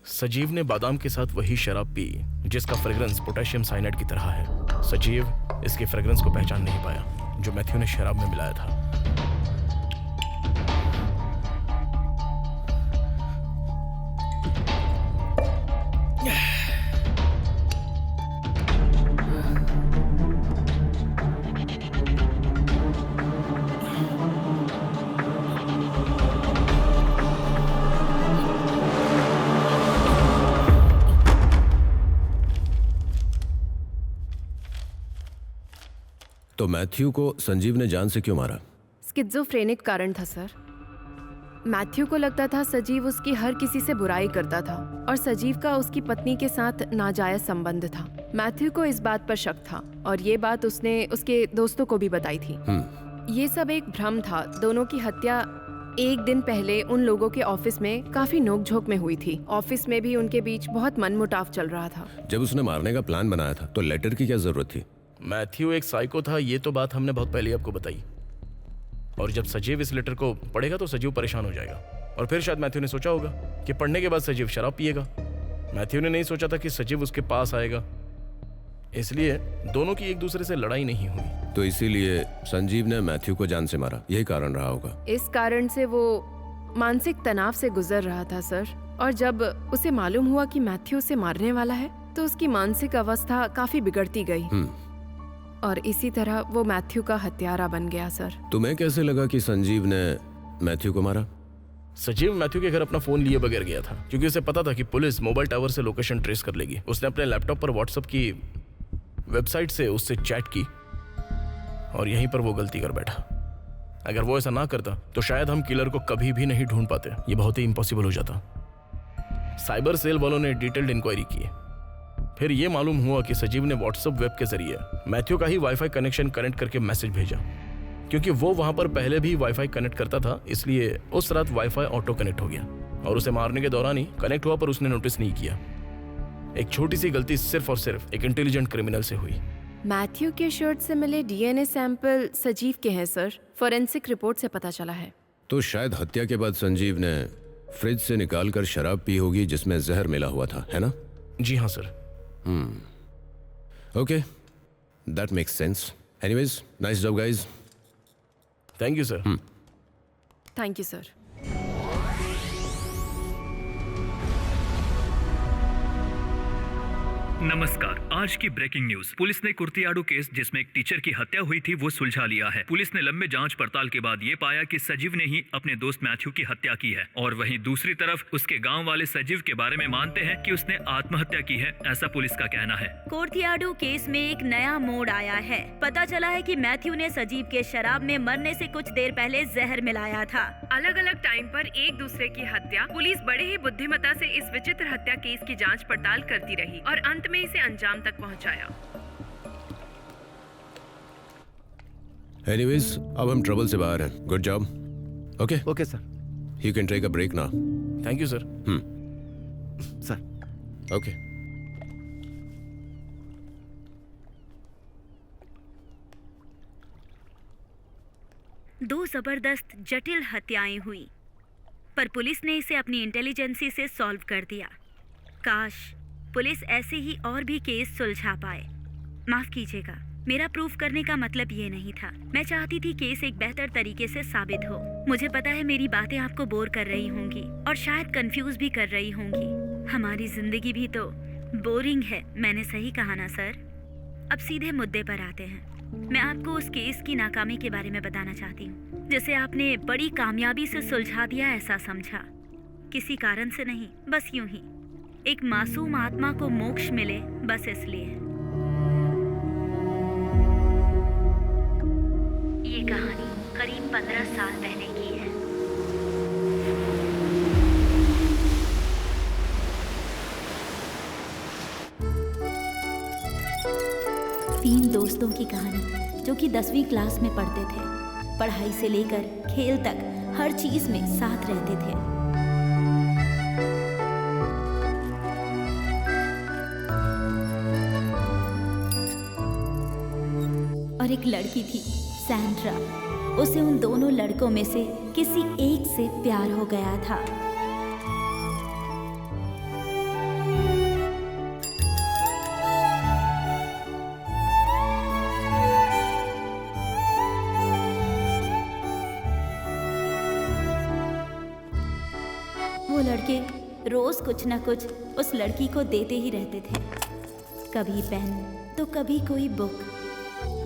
[SPEAKER 5] सजीव ने बादाम के साथ वही शराब पी जिसका फ्रेग्रेंस पोटेशियम साइनाइड की तरह है। सजीव इसके फ्रेग्रेंस को पहचान नहीं पाया जो मैथ्यू ने शराब में मिलाया था।
[SPEAKER 6] तो मैथ्यू को संजीव ने जान से क्यों मारा?
[SPEAKER 3] स्किज़ोफ्रेनिक कारण था सर। मैथ्यू को लगता था सजीव उसकी हर किसी से बुराई करता था और सजीव का उसकी पत्नी के साथ नाजायज संबंध था। मैथ्यू को इस बात पर शक था और ये बात उसने उसके दोस्तों को भी बताई थी। ये सब एक भ्रम था। दोनों की हत्या एक दिन पहले उन लोगों के ऑफिस में काफी नोकझोंक में हुई थी। ऑफिस में भी उनके बीच बहुत मनमुटाव चल रहा था।
[SPEAKER 6] जब उसने मारने का प्लान बनाया था तो लेटर की क्या जरूरत थी?
[SPEAKER 5] मैथ्यू एक साइको था, ये तो बात हमने बहुत पहले आपको बताई। और जब सजीव इस लेटर को पढ़ेगा तो सजीव परेशान हो जाएगा और फिर शायद मैथ्यू ने सोचा होगा कि पढ़ने के बाद सजीव शराब पिएगा। मैथ्यू ने नहीं सोचा था कि सजीव उसके पास आएगा, इसलिए दोनों की एक दूसरे से लड़ाई नहीं हुई।
[SPEAKER 6] तो इसीलिए संजीव ने मैथ्यू को जान से मारा, यही कारण रहा होगा।
[SPEAKER 3] इस कारण से वो मानसिक तनाव से गुजर रहा था सर, और जब उसे मालूम हुआ कि मैथ्यू उसे मारने वाला है तो उसकी मानसिक अवस्था काफी बिगड़ती गई और इसी तरह वो मैथ्यू का हत्यारा बन गया सर।
[SPEAKER 6] तुम्हें कैसे लगा कि संजीव ने मैथ्यू को मारा?
[SPEAKER 5] सजीव मैथ्यू के घर अपना फोन लिए बगैर गया था क्योंकि उसे पता था कि पुलिस मोबाइल टावर से लोकेशन ट्रेस कर लेगी। उसने अपने लैपटॉप पर व्हाट्सएप की वेबसाइट से उससे चैट की और यहीं पर वो गलती कर बैठा। अगर वो ऐसा ना करता तो शायद हम किलर को कभी भी नहीं ढूंढ पाते, ये बहुत ही इम्पॉसिबल हो जाता। साइबर सेल वालों ने डिटेल्ड इंक्वायरी की, फिर ये मालूम हुआ कि सजीव ने व्हाट्सएप वेब के जरिए मैथ्यू का ही वाईफाई कनेक्शन कनेक्ट करके मैसेज भेजा। क्योंकि वो वहां पर पहले भी वाईफाई कनेक्ट करता था, इसलिए उस रात वाईफाई ऑटो कनेक्ट हो गया और उसे मारने के दौरान ही कनेक्ट हुआ, पर उसने नोटिस नहीं किया। एक छोटी सी गलती सिर्फ और सिर्फ एक इंटेलिजेंट क्रिमिनल से हुई।
[SPEAKER 3] मैथ्यू के शर्ट से मिले डीएनए सैंपल सजीव के हैं सर, फॉरेंसिक रिपोर्ट से पता चला है।
[SPEAKER 6] तो शायद हत्या के बाद संजीव ने फ्रिज से निकालकर शराब पी होगी जिसमें जहर मिला हुआ था, है ना?
[SPEAKER 5] जी हाँ sir.
[SPEAKER 6] Okay, that makes sense. Anyways, nice job guys.
[SPEAKER 5] Thank you sir.
[SPEAKER 3] Thank you sir.
[SPEAKER 1] नमस्कार, आज की ब्रेकिंग न्यूज। पुलिस ने कुर्तियाडू केस जिसमें एक टीचर की हत्या हुई थी वो सुलझा लिया है। पुलिस ने लंबे जांच पड़ताल के बाद ये पाया कि सजीव ने ही अपने दोस्त मैथ्यू की हत्या की है और वहीं दूसरी तरफ उसके गांव वाले सजीव के बारे में मानते हैं कि उसने आत्महत्या की है, ऐसा पुलिस का कहना है।
[SPEAKER 2] कोर्टियाडू केस में एक नया मोड़ आया है। पता चला है कि मैथ्यू ने सजीव के शराब में मरने से कुछ देर पहले जहर मिलाया था।
[SPEAKER 3] अलग अलग टाइम पर एक दूसरे की हत्या। पुलिस बड़े ही बुद्धिमत्ता से इस विचित्र हत्या केस की जांच पड़ताल करती रही और अंत में इसे अंजाम तक पहुंचाया।
[SPEAKER 6] एनीवेज, अब हम ट्रबल से बाहर हैं। Good job. Okay
[SPEAKER 7] okay sir.
[SPEAKER 6] You can take a break now.
[SPEAKER 5] Thank you sir.
[SPEAKER 7] Sir.
[SPEAKER 6] Okay.
[SPEAKER 2] दो जबरदस्त जटिल हत्याएं हुई, पर पुलिस ने इसे अपनी इंटेलिजेंसी से सॉल्व कर दिया। काश पुलिस ऐसे ही और भी केस सुलझा पाए। माफ कीजिएगा, मेरा प्रूफ करने का मतलब ये नहीं था। मैं चाहती थी केस एक बेहतर तरीके से साबित हो। मुझे पता है मेरी बातें आपको बोर कर रही होंगी और शायद कंफ्यूज भी कर रही होंगी। हमारी जिंदगी भी तो बोरिंग है, मैंने सही कहा ना सर? अब सीधे मुद्दे पर आते हैं। मैं आपको उस केस की नाकामी के बारे में बताना चाहती हूँ जिसे आपने बड़ी कामयाबी से सुलझा दिया ऐसा समझा। किसी कारण से नहीं, बस यूं ही एक मासूम आत्मा को मोक्ष मिले, बस इसलिए। ये कहानी करीब 15 साल पहले की है। तीन दोस्तों की कहानी जो कि 10वीं क्लास में पढ़ते थे। पढ़ाई से लेकर खेल तक हर चीज में साथ रहते थे। और एक लड़की थी सैंड्रा। उसे उन दोनों लड़कों में से किसी एक से प्यार हो गया था। वो लड़के रोज कुछ न कुछ उस लड़की को देते ही रहते थे। कभी पेन तो कभी कोई बुक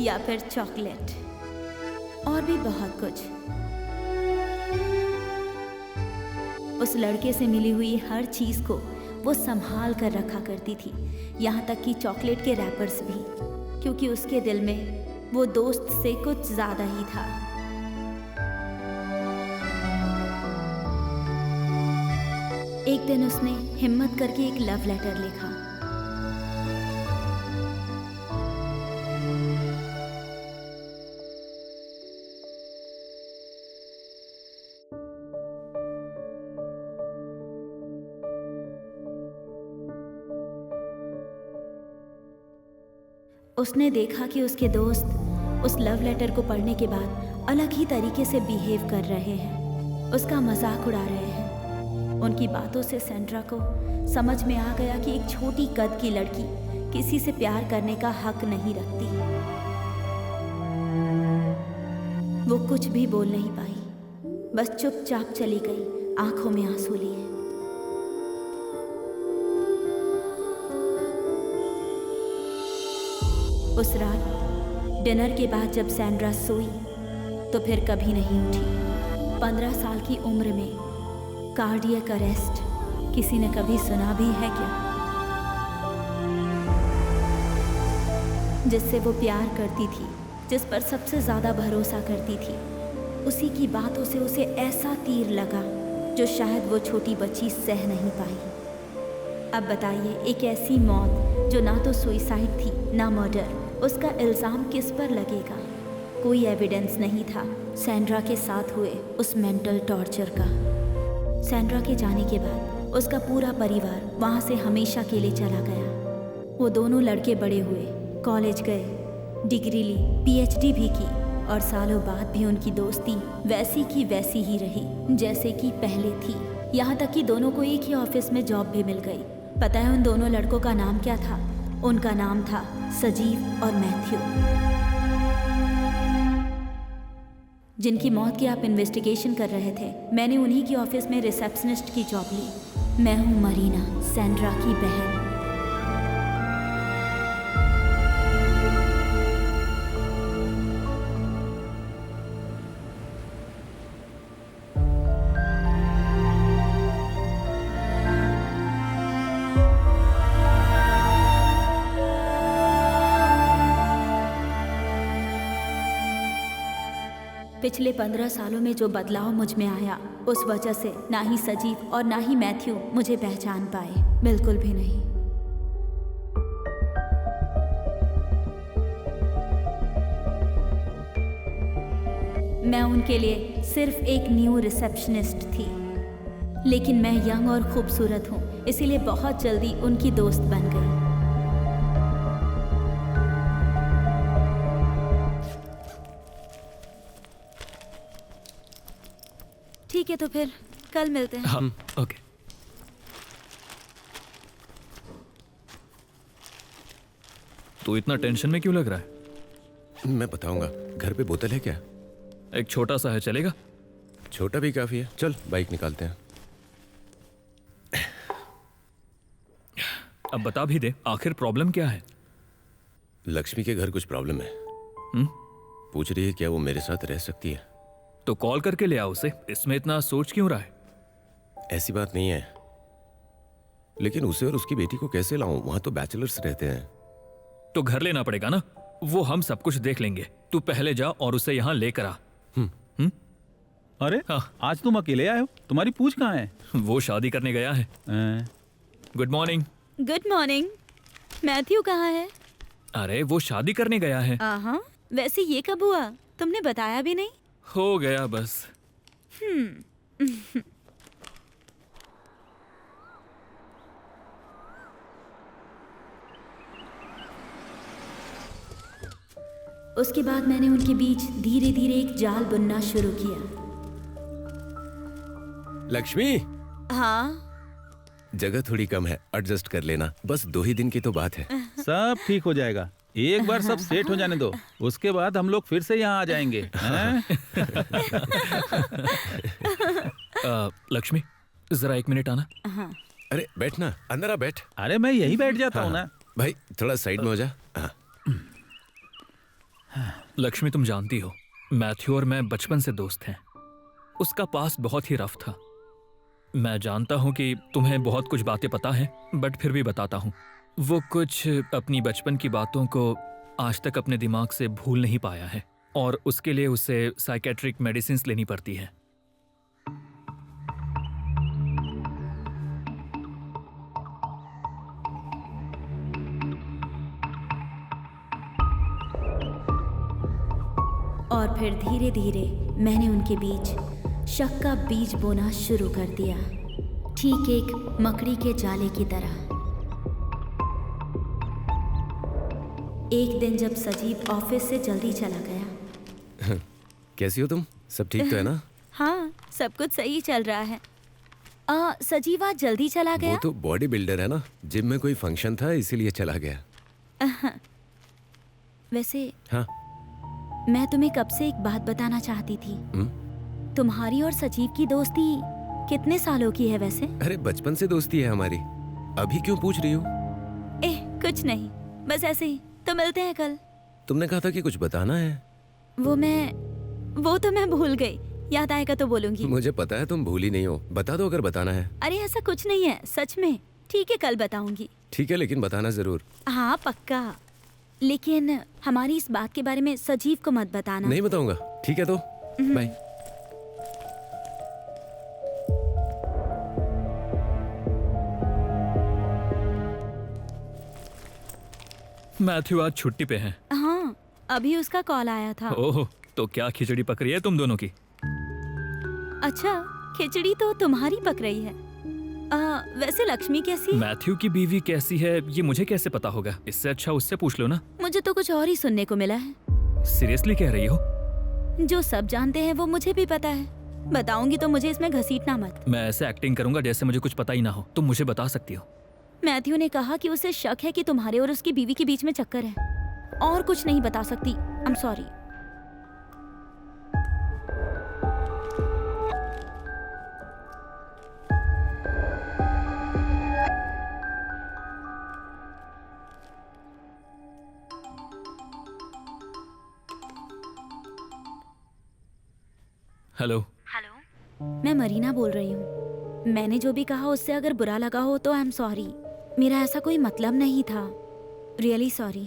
[SPEAKER 2] या फिर चॉकलेट और भी बहुत कुछ। उस लड़के से मिली हुई हर चीज को वो संभाल कर रखा करती थी, यहाँ तक कि चॉकलेट के रैपर्स भी, क्योंकि उसके दिल में वो दोस्त से कुछ ज्यादा ही था। एक दिन उसने हिम्मत करके एक लव लेटर लिखा। उसने देखा कि उसके दोस्त उस लव लेटर को पढ़ने के बाद अलग ही तरीके से बिहेव कर रहे हैं, उसका मजाक उड़ा रहे हैं। उनकी बातों से सैंड्रा को समझ में आ गया कि एक छोटी कद की लड़की किसी से प्यार करने का हक नहीं रखती। वो कुछ भी बोल नहीं पाई, बस चुपचाप चली गई, आंखों में आंसू लिए। उस रात डिनर के बाद जब सैंड्रा सोई तो फिर कभी नहीं उठी। 15 साल की उम्र में कार्डियक अरेस्ट, किसी ने कभी सुना भी है क्या? जिससे वो प्यार करती थी, जिस पर सबसे ज्यादा भरोसा करती थी, उसी की बातों से उसे ऐसा तीर लगा जो शायद वो छोटी बच्ची सह नहीं पाई। अब बताइए, एक ऐसी मौत जो ना तो सुइसाइड थी ना मर्डर, उसका इल्जाम किस पर लगेगा? कोई एविडेंस नहीं था सैंड्रा के साथ हुए उस मेंटल टॉर्चर का। सैंड्रा के जाने के बाद उसका पूरा परिवार वहाँ से हमेशा के लिए चला गया। वो दोनों लड़के बड़े हुए, कॉलेज गए, डिग्री ली, पीएचडी भी की और सालों बाद भी उनकी दोस्ती वैसी की वैसी ही रही जैसे कि पहले थी। यहाँ तक कि दोनों को एक ही ऑफिस में जॉब भी मिल गई। पता है उन दोनों लड़कों का नाम क्या था? उनका नाम था सजीव और मैथ्यू, जिनकी मौत की आप इन्वेस्टिगेशन कर रहे थे। मैंने उन्हीं की ऑफिस में रिसेप्शनिस्ट की जॉब ली। मैं हूँ मरीना, सैंड्रा की बहन। पिछले 15 सालों में जो बदलाव मुझ में आया, उस वजह से ना ही सजीव और ना ही मैथ्यू मुझे पहचान पाए, बिल्कुल भी नहीं। मैं उनके लिए सिर्फ एक न्यू रिसेप्शनिस्ट थी, लेकिन मैं यंग और खूबसूरत हूँ, इसीलिए बहुत जल्दी उनकी दोस्त बन गई। ठीक है, तो फिर कल मिलते हैं।
[SPEAKER 8] हम ओके। तू इतना टेंशन में क्यों लग रहा है?
[SPEAKER 6] मैं बताऊंगा। घर पे बोतल है क्या?
[SPEAKER 8] एक छोटा सा है, चलेगा?
[SPEAKER 6] छोटा भी काफी है। चल बाइक निकालते हैं।
[SPEAKER 8] अब बता भी दे, आखिर प्रॉब्लम क्या है?
[SPEAKER 6] लक्ष्मी के घर कुछ प्रॉब्लम है। पूछ रही है क्या वो मेरे साथ रह सकती है।
[SPEAKER 8] तो कॉल करके ले आओ उसे। इसमें इतना सोच क्यों रहा है?
[SPEAKER 6] ऐसी बात नहीं है, लेकिन उसे और उसकी बेटी को कैसे लाऊं? वहां तो बैचलर्स रहते हैं।
[SPEAKER 8] तो घर लेना पड़ेगा ना, वो हम सब कुछ देख लेंगे। तू पहले जा और उसे यहाँ लेकर आ।
[SPEAKER 4] अरे आज तुम अकेले आए हो? तुम्हारी पूछ कहाँ है?
[SPEAKER 8] वो शादी करने गया है। Good morning.
[SPEAKER 2] Good morning. Matthew कहाँ है?
[SPEAKER 8] अरे वो शादी करने गया है।
[SPEAKER 2] हाँ, वैसे ये कब हुआ? तुमने बताया भी नहीं।
[SPEAKER 8] हो गया बस।
[SPEAKER 2] उसके बाद मैंने उनके बीच धीरे धीरे एक जाल बुनना शुरू किया।
[SPEAKER 6] लक्ष्मी,
[SPEAKER 2] हाँ?
[SPEAKER 6] जगह थोड़ी कम है, एडजस्ट कर लेना। बस 2 ही दिन की तो बात है।
[SPEAKER 4] सब ठीक हो जाएगा। एक बार सब सेट हो जाने दो, उसके बाद हम लोग फिर से यहाँ आ जाएंगे।
[SPEAKER 8] लक्ष्मी, जरा 1 मिनट आना।
[SPEAKER 6] अरे बैठना, अंदर आ, बैठ।
[SPEAKER 4] अरे मैं यही बैठ जाता हूँ ना।
[SPEAKER 6] भाई थोड़ा साइड में हो जा।
[SPEAKER 8] लक्ष्मी, तुम जानती हो मैथ्यू और मैं बचपन से दोस्त हैं। उसका पास्ट बहुत ही रफ था। मैं जानता हूँ कि तुम्हें बहुत कुछ बातें पता है, बट फिर भी बताता हूँ। वो कुछ अपनी बचपन की बातों को आज तक अपने दिमाग से भूल नहीं पाया है और उसके लिए उसे साइकेट्रिक मेडिसिन्स लेनी पड़ती है।
[SPEAKER 2] और फिर धीरे धीरे मैंने उनके बीच शक का बीज बोना शुरू कर दिया, ठीक एक मकड़ी के जाले की तरह। एक दिन जब सजीव ऑफिस से जल्दी चला गया।
[SPEAKER 6] कैसी हो तुम? सब ठीक तो है ना?
[SPEAKER 2] हाँ, सब कुछ सही चल रहा है। सजीव आज जल्दी चला
[SPEAKER 6] वो
[SPEAKER 2] गया।
[SPEAKER 6] तो बॉडी बिल्डर है ना, जिम में कोई फंक्शन था इसीलिए चला गया।
[SPEAKER 2] वैसे
[SPEAKER 6] हाँ।
[SPEAKER 2] मैं तुम्हें कब से एक बात बताना चाहती थी। तुम्हारी और सजीव की दोस्ती कितने सालों की है वैसे?
[SPEAKER 6] अरे बचपन से दोस्ती है हमारी, अभी क्यों पूछ रही हो?
[SPEAKER 2] कुछ नहीं, बस ऐसे ही। तो मिलते हैं कल।
[SPEAKER 6] तुमने कहा था कि कुछ बताना है।
[SPEAKER 2] वो तो मैं भूल गई, याद आएगा तो बोलूंगी।
[SPEAKER 6] मुझे पता है तुम भूली नहीं हो, बता दो अगर बताना है।
[SPEAKER 2] अरे ऐसा कुछ नहीं है, सच में। ठीक है, कल बताऊंगी।
[SPEAKER 6] ठीक है, लेकिन बताना जरूर।
[SPEAKER 2] हाँ पक्का, लेकिन हमारी इस बात के बारे में सजीव को मत बताना।
[SPEAKER 6] नहीं बताऊंगा। ठीक है तो बाय।
[SPEAKER 8] मैथ्यू आज छुट्टी पे है।
[SPEAKER 2] हाँ, अभी उसका कॉल आया था।
[SPEAKER 8] ओह, तो क्या खिचड़ी पक रही है तुम दोनों की?
[SPEAKER 2] अच्छा, खिचड़ी तो तुम्हारी पक रही है। वैसे लक्ष्मी कैसी है?
[SPEAKER 8] मैथ्यू की बीवी कैसी है ये मुझे कैसे पता होगा? इससे अच्छा उससे पूछ लो ना।
[SPEAKER 2] मुझे तो कुछ और ही सुनने को मिला है।
[SPEAKER 8] सीरियसली कह रही हो?
[SPEAKER 2] जो सब जानते हैं वो मुझे भी पता है। बताऊंगी तो मुझे इसमें घसीटना मत।
[SPEAKER 8] मैं ऐसे एक्टिंग करूंगा जैसे मुझे कुछ पता ही ना हो। तुम मुझे बता सकती हो।
[SPEAKER 2] मैथ्यू ने कहा कि उसे शक है कि तुम्हारे और उसकी बीवी के बीच में चक्कर है। और कुछ नहीं बता सकती। I am sorry.
[SPEAKER 8] हेलो।
[SPEAKER 2] मैं मरीना बोल रही हूँ। मैंने जो भी कहा उससे अगर बुरा लगा हो तो आई एम सॉरी। मेरा ऐसा कोई मतलब नहीं था। Really sorry.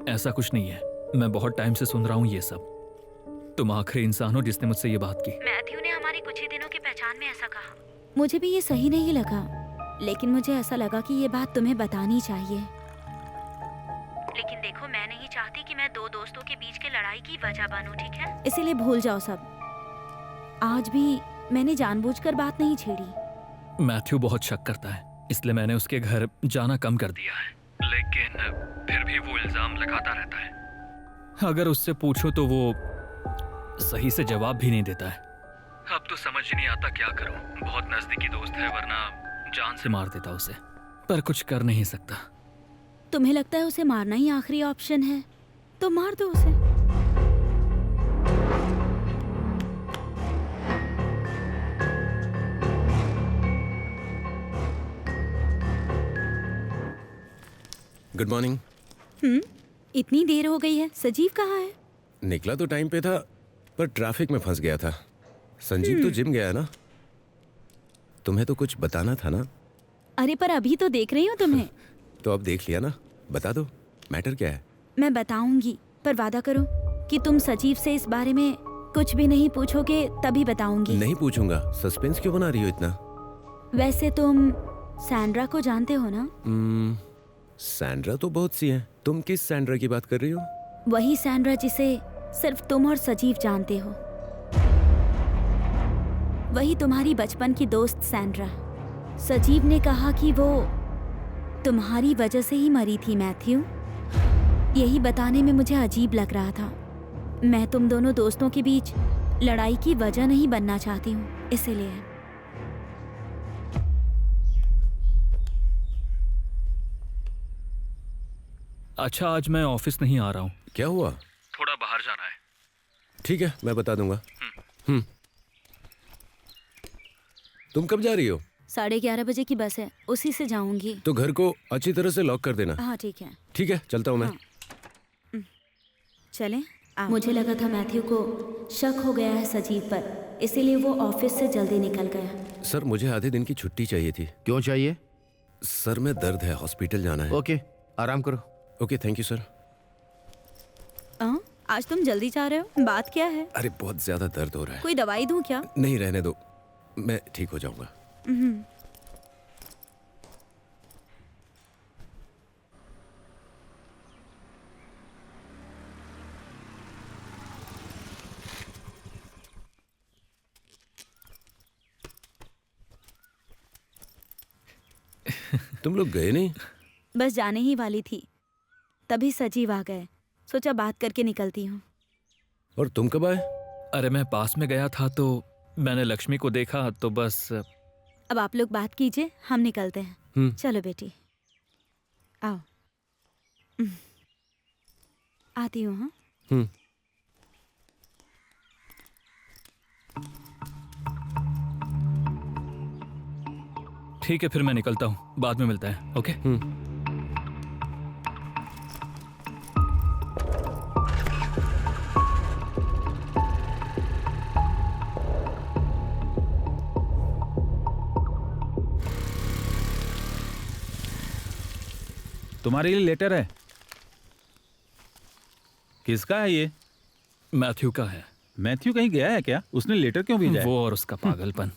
[SPEAKER 8] ऐसा कुछ नहीं है। मैं बहुत टाइम से सुन रहा हूँ ये सब। तुम आखिरी इंसान हो जिसने मुझसे ये बात की।
[SPEAKER 2] मैथ्यू ने हमारे कुछ ही दिनों की पहचान में ऐसा कहा। मुझे भी ये सही नहीं लगा, लेकिन मुझे ऐसा लगा कि ये बात तुम्हें बतानी चाहिए। लेकिन देखो, मैं नहीं चाहती कि मैं दो दोस्तों के बीच की लड़ाई की वजह बनूं, ठीक है? इसीलिए भूल जाओ सब। आज भी मैंने जानबूझकर बात नहीं छेड़ी।
[SPEAKER 8] मैथ्यू बहुत शक करता है, इसलिए मैंने उसके घर जाना कम कर दिया है। लेकिन फिर भी वो इल्जाम लगाता रहता है। अगर उससे पूछूं तो वो सही से जवाब भी नहीं देता है। अब तो समझ ही नहीं आता क्या करूं। बहुत नजदीकी दोस्त है, वरना जान से मार देता उसे, पर कुछ कर नहीं सकता।
[SPEAKER 2] तुम्हें लगता है उसे मारना ही आखिरी ऑप्शन है? तो मार दो उसे।
[SPEAKER 6] Good morning.
[SPEAKER 2] इतनी देर हो गई है, सजीव कहाँ है?
[SPEAKER 6] निकला तो टाइम पे था, पर ट्रैफिक में फंस गया था। संजीव तो जिम गया है ना। तुम्हें तो कुछ बताना था ना।
[SPEAKER 2] अरे पर अभी तो देख रही हूँ तुम्हें।
[SPEAKER 6] तो अब देख लिया ना, बता दो मैटर क्या है।
[SPEAKER 2] मैं बताऊंगी, पर वादा करो कि तुम सजीव से इस बारे में कुछ भी नहीं पूछोगे, तभी बताऊंगी।
[SPEAKER 6] नहीं पूछूंगा। सस्पेंस क्यों बना रही हो इतना?
[SPEAKER 2] वैसे तुम सैंड्रा को जानते हो ना?
[SPEAKER 6] सैंड्रा तो बहुत सी है। तुम किस सैंड्रा की बात कर रही हो?
[SPEAKER 2] वही सैंड्रा जिसे सिर्फ तुम और सजीव जानते हो। वही तुम्हारी बचपन की दोस्त सैंड्रा। सजीव ने कहा कि वो तुम्हारी वजह से ही मरी थी मैथ्यू। यही बताने में मुझे अजीब लग रहा था। मैं तुम दोनों दोस्तों के बीच लड़ाई की वजह नहीं बनना चाहती हूँ, इसीलिए।
[SPEAKER 8] अच्छा, आज मैं ऑफिस नहीं आ रहा हूँ।
[SPEAKER 6] क्या हुआ?
[SPEAKER 8] थोड़ा बाहर जाना है।
[SPEAKER 6] ठीक है, मैं बता दूंगा। तुम कब जा रही हो?
[SPEAKER 2] 11:30 बजे की बस है, उसी से जाऊंगी।
[SPEAKER 6] तो घर को अच्छी तरह से लॉक कर देना।
[SPEAKER 2] हाँ ठीक है।
[SPEAKER 6] ठीक है, चलता हूँ मैं।
[SPEAKER 2] चलें? मुझे लगा था मैथ्यू को शक हो गया है सजीव पर, इसीलिए वो ऑफिस से जल्दी निकल गया।
[SPEAKER 6] सर, मुझे आधे दिन की छुट्टी चाहिए थी।
[SPEAKER 7] क्यों चाहिए?
[SPEAKER 6] सर में दर्द है, हॉस्पिटल जाना है।
[SPEAKER 7] ओके, आराम करो।
[SPEAKER 6] Okay, thank you sir.
[SPEAKER 2] आज तुम जल्दी जा रहे हो, बात क्या है?
[SPEAKER 6] अरे बहुत ज्यादा दर्द हो रहा है।
[SPEAKER 2] कोई दवाई दूं क्या?
[SPEAKER 6] नहीं, रहने दो, मैं ठीक हो जाऊंगा। तुम लोग गए नहीं?
[SPEAKER 2] बस जाने ही वाली थी, तभी सजीव आ गए। सोचा बात करके निकलती हूँ।
[SPEAKER 6] और तुम कब आए?
[SPEAKER 8] अरे मैं पास में गया था तो मैंने लक्ष्मी को देखा, तो बस
[SPEAKER 2] अब आप लोग बात कीजिए, हम निकलते हैं। चलो बेटी, आओ। आती हूँ। हाँ,
[SPEAKER 8] ठीक है, फिर मैं निकलता हूँ, बाद में मिलते हैं। ओके।
[SPEAKER 4] तुम्हारे लिए लेटर है। किसका है ये?
[SPEAKER 8] मैथ्यू का है।
[SPEAKER 4] मैथ्यू कहीं गया है क्या? उसने लेटर क्यों भेजा है?
[SPEAKER 8] वो और उसका पागलपन।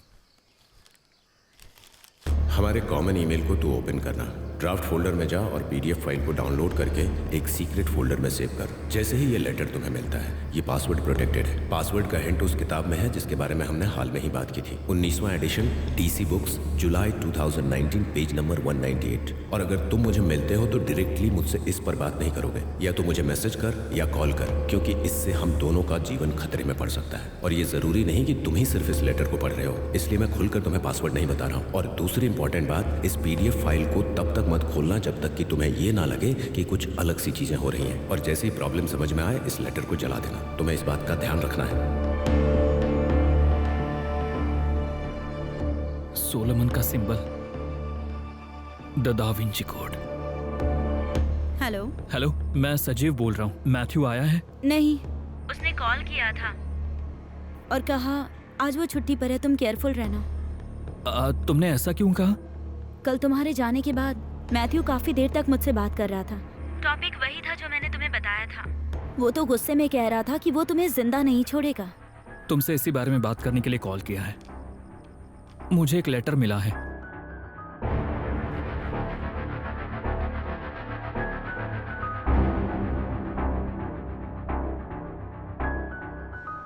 [SPEAKER 6] हमारे कॉमन ईमेल को तू ओपन करना, ड्राफ्ट फोल्डर में जा और पीडीएफ फाइल को डाउनलोड करके एक सीक्रेट फोल्डर में सेव कर। जैसे ही ये लेटर तुम्हें मिलता है, ये पासवर्ड प्रोटेक्टेड है। पासवर्ड का हिंट उस किताब में है जिसके बारे में हमने हाल में ही बात की थी, 19वां एडिशन, डीसी बुक्स, जुलाई 2019, पेज नंबर 198। और अगर तुम मुझे मिलते हो तो डायरेक्टली मुझसे इस पर बात नहीं करोगे, या तो मुझे मैसेज कर या कॉल कर, क्योंकि इससे हम दोनों का जीवन खतरे में पड़ सकता है। और ये जरूरी नहीं कि तुम ही सिर्फ इस लेटर को पढ़ रहे हो, इसलिए मैं खुलकर तुम्हें पासवर्ड नहीं बता रहा हूँ। और दूसरी इंपॉर्टेंट बात, इस पीडीएफ फाइल को तब तक मत खोलना जब तक कि तुम्हें ये ना लगे कि कुछ अलग सी चीजें हो रही हैं। और जैसे ही प्रॉब्लम समझ में आए, इस लेटर को जला देना। तुम्हें इस बात का ध्यान रखना है।
[SPEAKER 8] सोलोमन का symbol, the da Vinci code.
[SPEAKER 2] Hello.
[SPEAKER 8] Hello, मैं सजीव बोल रहा हूँ। मैथ्यू आया है?
[SPEAKER 2] नहीं, उसने कॉल किया था और कहा आज वो छुट्टी पर है, तुम केयरफुल रहना।
[SPEAKER 8] तुमने ऐसा क्यों कहा?
[SPEAKER 2] कल तुम्हारे जाने के बाद मैथ्यू काफी देर तक मुझसे बात कर रहा था। टॉपिक वही था जो मैंने तुम्हें बताया था। वो तो गुस्से में कह रहा था कि वो तुम्हें जिंदा नहीं छोड़ेगा।
[SPEAKER 8] तुमसे इसी बारे में बात करने के लिए कॉल किया है। मुझे एक लेटर मिला है।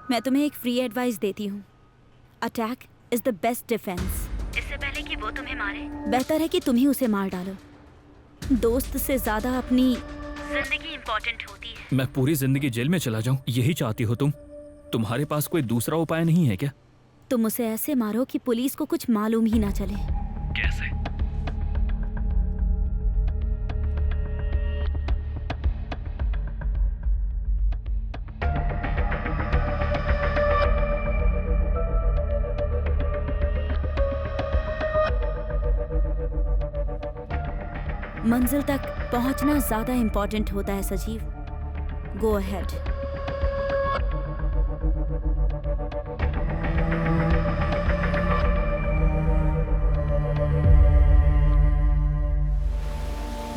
[SPEAKER 2] मैं तुम्हें एक फ्री एडवाइस देती हूँ। Attack is the best defence. इससे पहले कि वो तुम्हें मारे, बेहतर है कि तुम ही उसे मार डालो। दोस्त से ज्यादा अपनी जिंदगी इम्पोर्टेंट होती है।
[SPEAKER 8] मैं पूरी जिंदगी जेल में चला जाऊं, यही चाहती हो तुम? तुम्हारे पास कोई दूसरा उपाय नहीं है क्या?
[SPEAKER 2] तुम उसे ऐसे मारो कि पुलिस को कुछ मालूम ही ना चले।
[SPEAKER 8] कैसे?
[SPEAKER 2] मंजिल तक पहुंचना ज्यादा इम्पोर्टेंट होता है सजीव। Go ahead.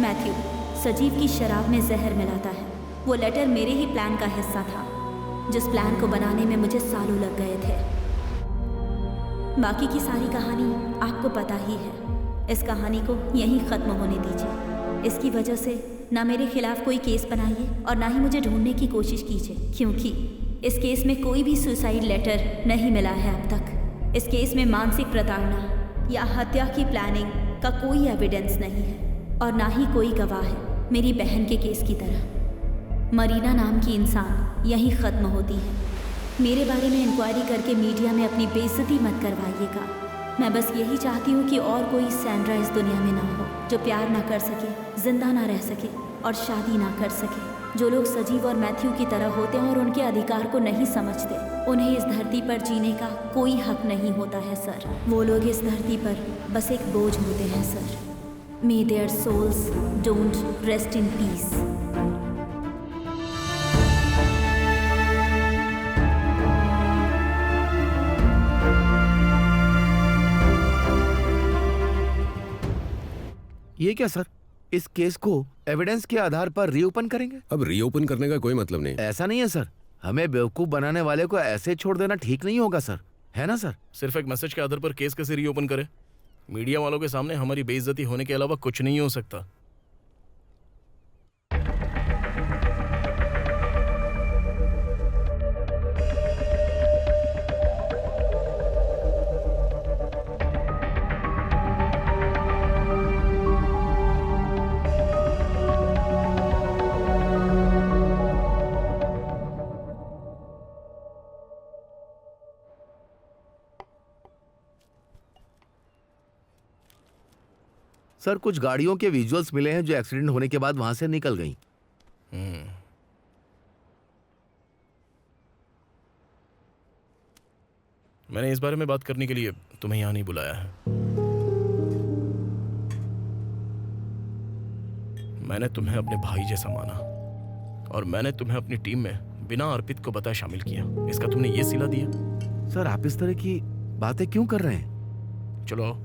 [SPEAKER 2] मैथ्यू सजीव की शराब में जहर मिलाता है। वो लेटर मेरे ही प्लान का हिस्सा था, जिस प्लान को बनाने में मुझे सालों लग गए थे। बाकी की सारी कहानी आपको पता ही है। इस कहानी को यहीं ख़त्म होने दीजिए। इसकी वजह से ना मेरे खिलाफ कोई केस बनाइए और ना ही मुझे ढूंढने की कोशिश कीजिए, क्योंकि इस केस में कोई भी सुसाइड लेटर नहीं मिला है अब तक। इस केस में मानसिक प्रताड़ना या हत्या की प्लानिंग का कोई एविडेंस नहीं है और ना ही कोई गवाह है। मेरी बहन के केस की तरह मरीना नाम की इंसान यहीं ख़त्म होती है। मेरे बारे में इंक्वायरी करके मीडिया में अपनी बेइज्जती मत करवाइएगा। मैं बस यही चाहती हूँ कि और कोई सैंड्रा इस दुनिया में ना हो जो प्यार ना कर सके, जिंदा ना रह सके और शादी ना कर सके। जो लोग सजीव और मैथ्यू की तरह होते हैं और उनके अधिकार को नहीं समझते, उन्हें इस धरती पर जीने का कोई हक नहीं होता है सर। वो लोग इस धरती पर बस एक बोझ होते हैं sir. May their souls don't rest in peace.
[SPEAKER 7] ये क्या सर, इस केस को एविडेंस के आधार पर रीओपन करेंगे?
[SPEAKER 6] अब रीओपन करने का कोई मतलब नहीं।
[SPEAKER 7] ऐसा नहीं है सर, हमें बेवकूफ बनाने वाले को ऐसे छोड़ देना ठीक नहीं होगा सर, है ना सर?
[SPEAKER 5] सिर्फ एक मैसेज के आधार पर केस कैसे रीओपन करे? मीडिया वालों के सामने हमारी बेइज्जती होने के अलावा कुछ नहीं हो सकता।
[SPEAKER 7] सर कुछ गाड़ियों के विजुअल्स मिले हैं जो एक्सीडेंट होने के बाद वहां से निकल गई।
[SPEAKER 5] मैंने इस बारे में बात करने के लिए तुम्हें यहाँ नहीं बुलाया है। मैंने तुम्हें अपने भाई जैसा माना और मैंने तुम्हें अपनी टीम में बिना अर्पित को बताए शामिल किया। इसका तुमने ये सिला दिया।
[SPEAKER 7] सर आप इस तरह की बातें क्यों कर रहे हैं?
[SPEAKER 5] चलो आओ।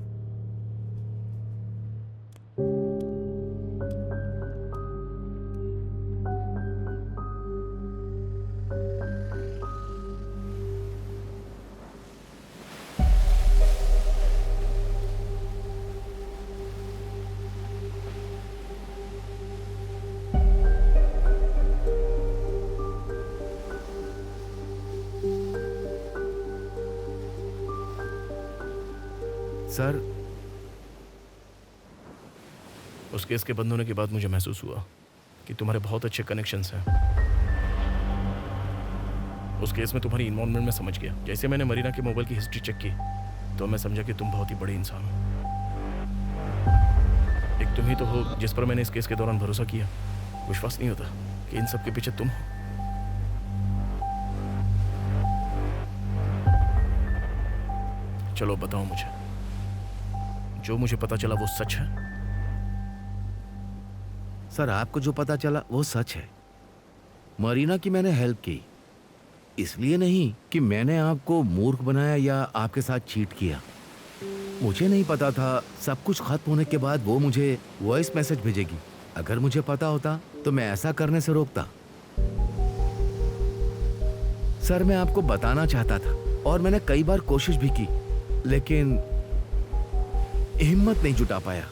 [SPEAKER 7] सर
[SPEAKER 5] उस केस के बंद होने के बाद मुझे महसूस हुआ कि तुम्हारे बहुत अच्छे कनेक्शंस हैं। उस केस में तुम्हारी इन्वॉल्वमेंट में समझ गया। जैसे मैंने मरीना के मोबाइल की हिस्ट्री चेक की तो मैं समझा कि तुम बहुत ही बड़े इंसान हो। एक तुम ही तो हो जिस पर मैंने इस केस के दौरान भरोसा किया। विश्वास नहीं होता कि इन सब के पीछे तुम हो। चलो बताओ मुझे, जो मुझे पता चला वो सच है?
[SPEAKER 7] सर आपको जो पता चला वो सच है। मरीना की मैंने हेल्प की, इसलिए नहीं कि मैंने आपको मूर्ख बनाया या आपके साथ चीट किया। मुझे नहीं पता था सब कुछ खत्म होने के बाद वो मुझे वॉइस मैसेज भेजेगी। अगर मुझे पता होता तो मैं ऐसा करने से रोकता। सर मैं आपको बताना चाहता था और मैंने कई बार कोशिश भी की, लेकिन हिम्मत नहीं जुटा पाया।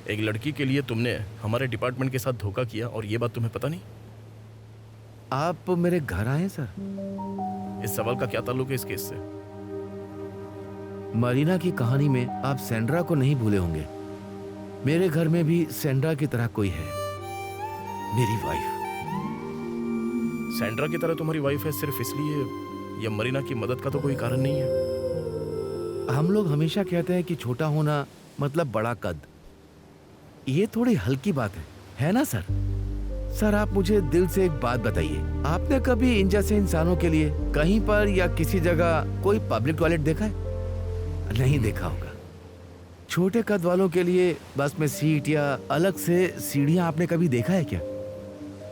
[SPEAKER 5] एक लड़की के लिए तुमने हमारे डिपार्टमेंट के साथ धोखा किया और ये बात तुम्हें पता नहीं?
[SPEAKER 7] आप मेरे घर आए सर।
[SPEAKER 5] इस सवाल का क्या ताल्लुक है इस केस से?
[SPEAKER 7] मरीना की कहानी में आप सेंड्रा को नहीं भूले होंगे। मेरे घर में भी सेंड्रा की तरह कोई है, मेरी वाइफ।
[SPEAKER 5] सैंड्रा की तरह तुम्हारी वाइफ है सिर्फ इसलिए, या मरीना की मदद का तो कोई कारण नहीं है?
[SPEAKER 7] हम लोग हमेशा कहते हैं कि छोटा होना मतलब बड़ा कद। ये थोड़ी हल्की बात है ना सर? सर आप मुझे दिल से एक बात बताइए, आपने कभी इन जैसे इंसानों के लिए कहीं पर या किसी जगह कोई पब्लिक टॉयलेट देखा है? नहीं देखा होगा। छोटे कद वालों के लिए बस में सीट या अलग से सीढ़ियां आपने कभी देखा है क्या?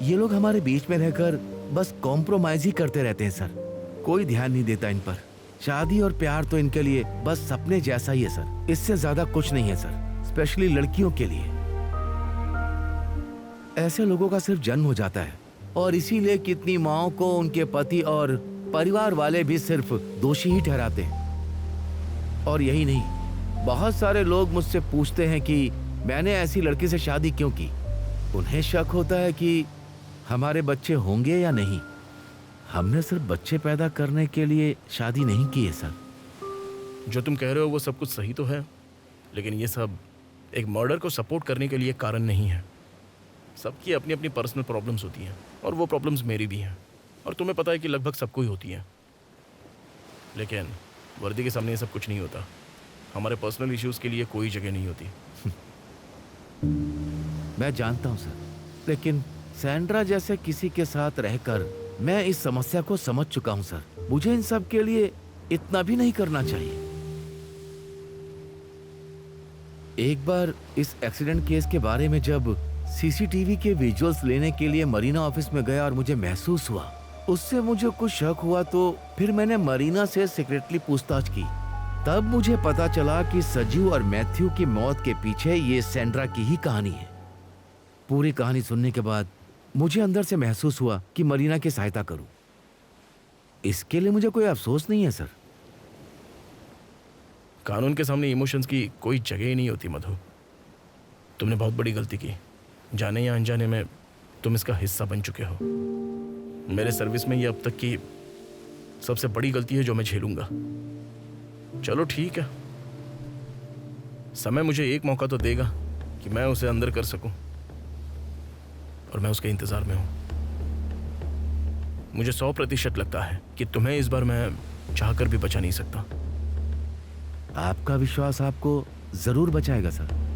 [SPEAKER 7] ये लोग हमारे बीच में रहकर बस कॉम्प्रोमाइज ही करते रहते हैं सर। कोई ध्यान नहीं देता इन पर। शादी और प्यार तो इनके लिए बस सपने जैसा ही है सर, इससे ज्यादा कुछ नहीं है सर, स्पेशली लड़कियों के लिए। ऐसे लोगों का सिर्फ जन्म हो जाता है और इसीलिए कितनी माओं को उनके पति और परिवार वाले भी सिर्फ दोषी ही ठहराते हैं। और यही नहीं, बहुत सारे लोग मुझसे पूछते हैं कि मैंने ऐसी लड़की से शादी क्यों की। उन्हें शक होता है कि हमारे बच्चे होंगे या नहीं। हमने सिर्फ बच्चे पैदा करने के लिए शादी नहीं की है सर।
[SPEAKER 5] जो तुम कह रहे हो वो सब कुछ सही तो है, लेकिन ये सब एक मर्डर को सपोर्ट करने के लिए कारण नहीं है। सबकी अपनी अपनी पर्सनल प्रॉब्लम्स होती हैं और वो प्रॉब्लम्स मेरी भी हैं, और तुम्हें पता है कि लगभग सबको ही होती हैं। लेकिन वर्दी के सामने ये सब कुछ नहीं होता। हमारे पर्सनल इश्यूज के लिए कोई जगह नहीं होती।
[SPEAKER 7] मैं जानता हूं सर, लेकिन सैंड्रा जैसे किसी के साथ रहकर मैं इस समस्या को समझ चुका हूं सर। मुझे इन सब के लिए इतना भी नहीं करना चाहिए। एक बार इस एक्सीडेंट केस के बारे में जब सीसीटीवी के विजुअल्स लेने के लिए मरीना ऑफिस में गया और मुझे महसूस हुआ, उससे मुझे कुछ शक हुआ, तो फिर मैंने मरीना से सीक्रेटली पूछताछ की। तब मुझे पता चला कि सजीव और मैथ्यू की मौत के पीछे ये सैंड्रा की ही कहानी है। पूरी कहानी सुनने के बाद मुझे अंदर से महसूस हुआ कि मरीना की सहायता करूं। इसके लिए मुझे कोई अफसोस नहीं है सर।
[SPEAKER 5] कानून के सामने इमोशंस की कोई जगह ही नहीं होती मधु। तुमने बहुत बड़ी गलती की। जाने या अनजाने में तुम इसका हिस्सा बन चुके हो। मेरे सर्विस में ये अब तक की सबसे बड़ी गलती है जो मैं झेलूंगा। चलो ठीक है, समय मुझे एक मौका तो देगा कि मैं उसे अंदर कर सकूं, और मैं उसके इंतजार में हूं। मुझे 100% लगता है कि तुम्हें इस बार मैं चाहकर भी बचा नहीं सकता।
[SPEAKER 7] आपका विश्वास आपको जरूर बचाएगा सर।